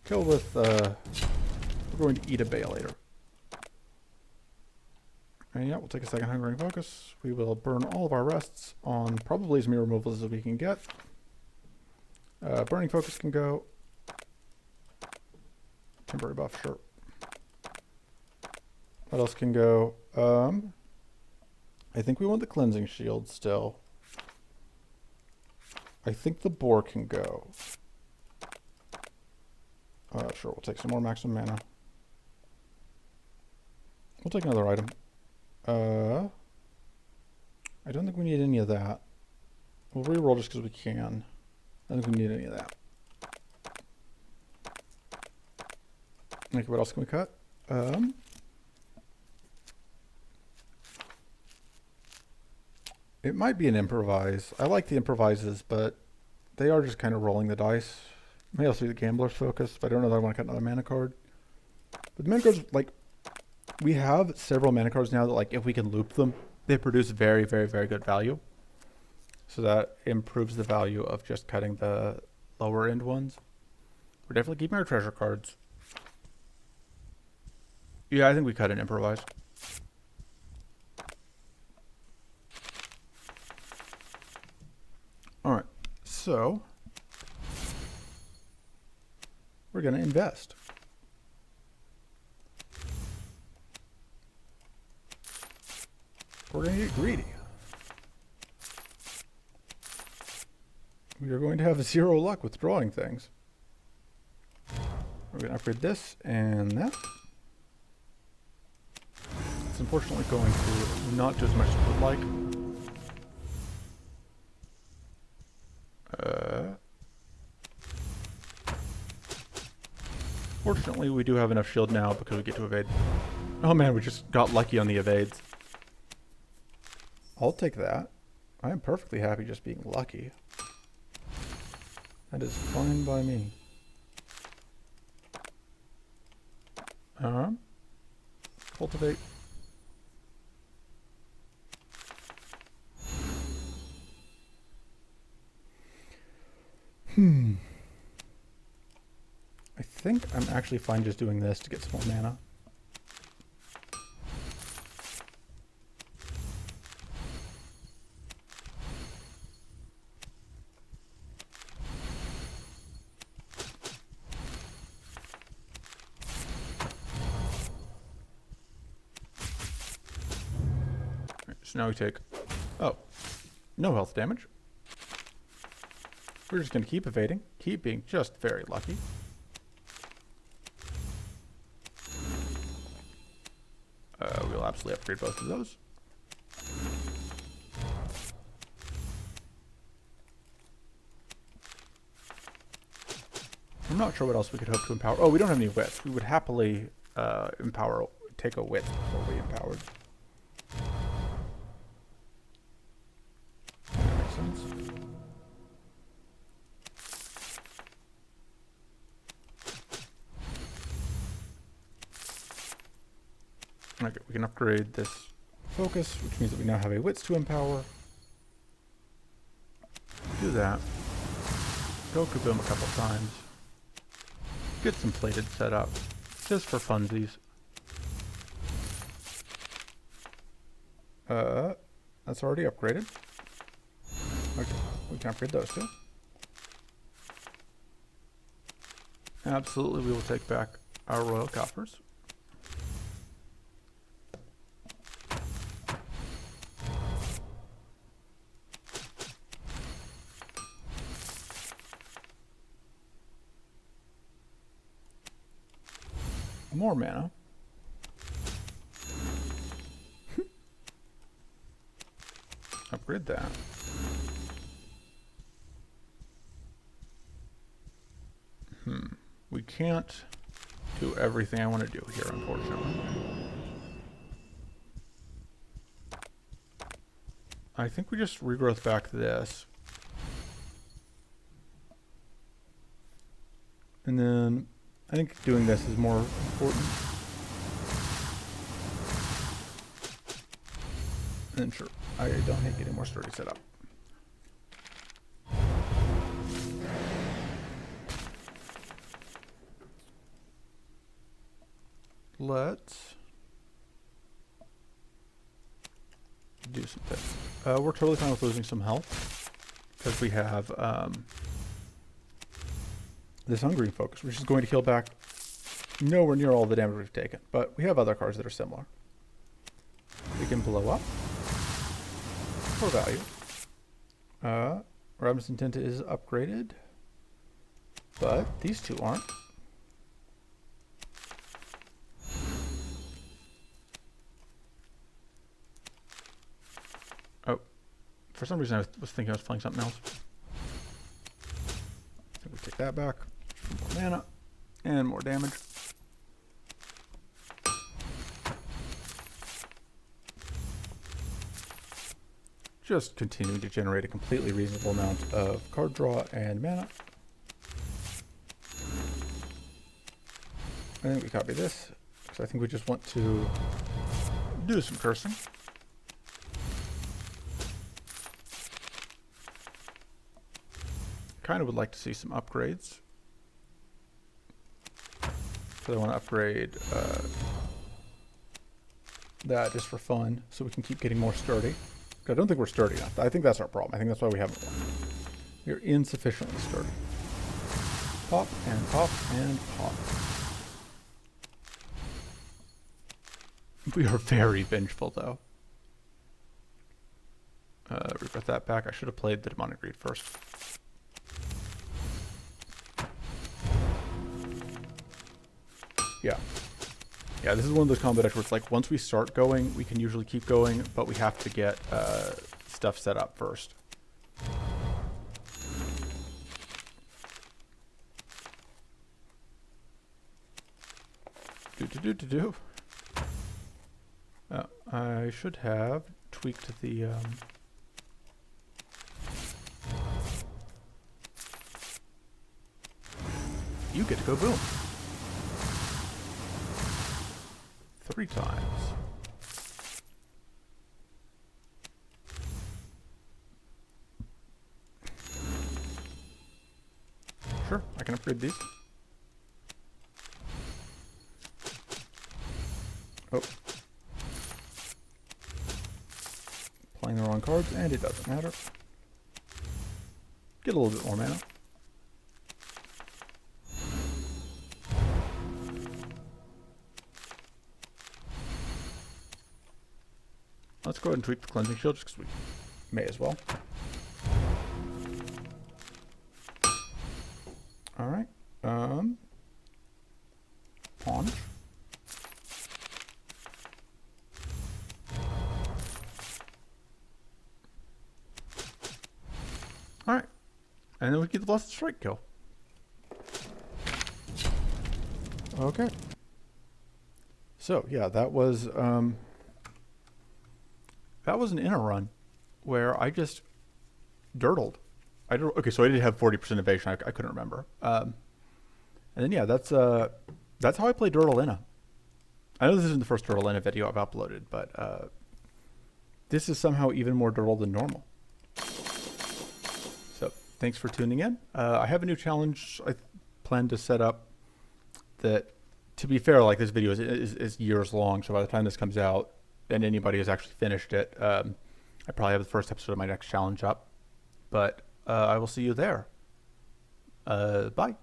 Kill with, we're going to eat a bay later. And yeah, we'll take a second Hungering Focus. We will burn all of our rests on probably as many removals as we can get. Burning Focus can go. Temporary buff, sure. What else can go? I think we want the Cleansing Shield still. I think the Boar can go. Sure, we'll take some more maximum mana. We'll take another item. I don't think we need any of that. We'll reroll just because we can. I don't think we need any of that. Okay, what else can we cut? It might be an improvise. I like the improvises, but they are just kind of rolling the dice. May also be the Gambler's Focus, but I don't know that I want to cut another mana card. But the mana cards, like, we have several mana cards now that, like, if we can loop them, they produce very, very, very good value. So that improves the value of just cutting the lower end ones. We're definitely keeping our treasure cards. Yeah, I think we cut an improvise. Alright, so we're going to invest. We're going to get greedy. We are going to have 0 luck with drawing things. We're going to upgrade this and that. It's unfortunately going to not do as much as we would like. Fortunately, we do have enough shield now because we get to evade. Oh man, we just got lucky on the evades. I'll take that. I am perfectly happy just being lucky. That is fine by me. Cultivate. I think I'm actually fine just doing this to get some more mana. So now we take, no health damage. We're just going to keep evading, keep being just very lucky. We'll absolutely upgrade both of those. I'm not sure what else we could hope to empower. Oh, we don't have any wits. We would happily take a wit before we empowered. That makes sense. Okay, we can upgrade this focus, which means that we now have a wits to empower. Do that. Goku Boom a couple times. Get some plated set up, just for funsies. That's already upgraded. Okay, we can upgrade those two. Absolutely, we will take back our royal coppers. More mana. Upgrade that. We can't do everything I want to do here, unfortunately. I think we just regrowth back this. And then I think doing this is more important. And then sure, I don't hate getting more sturdy set up. Let's do something. We're totally fine with losing some health because we have this Hungry Focus, which is going to heal back nowhere near all the damage we've taken. But we have other cards that are similar. We can blow up for value. Ravenous Intent is upgraded, but these two aren't. Oh, for some reason I was thinking I was playing something else. So we take that back. More mana and more damage. Just continuing to generate a completely reasonable amount of card draw and mana. I think we copy this because I think we just want to do some cursing. Kind of would like to see some upgrades. So I want to upgrade that just for fun, so we can keep getting more sturdy. I don't think we're sturdy enough. I think that's our problem. I think that's why we haven't won. We're insufficiently sturdy. Pop and pop and pop. We are very vengeful, though. Regret that back. I should have played the Demonic Greed first. Yeah. Yeah, this is one of those combo decks where it's like, once we start going, we can usually keep going, but we have to get stuff set up first. I should have tweaked the... You get to go boom. 3 times. Sure, I can upgrade these. Oh. Playing the wrong cards, and it doesn't matter. Get a little bit more mana. Let's go ahead and tweak the Cleansing Shield just because we may as well. Alright. Paunch. Alright. And then we get the Blessed Strike kill. Okay. So, yeah, that was an inner run where I just dirtled. Okay, so I did have 40% evasion. I couldn't remember. And then yeah, that's how I play Dirtle Inna. I know this isn't the first Dirtle Inna video I've uploaded, but this is somehow even more durable than normal. So thanks for tuning in. I have a new challenge I plan to set up that, to be fair, like this video is years long. So by the time this comes out and anybody has actually finished it, I probably have the first episode of my next challenge up. But I will see you there. Bye.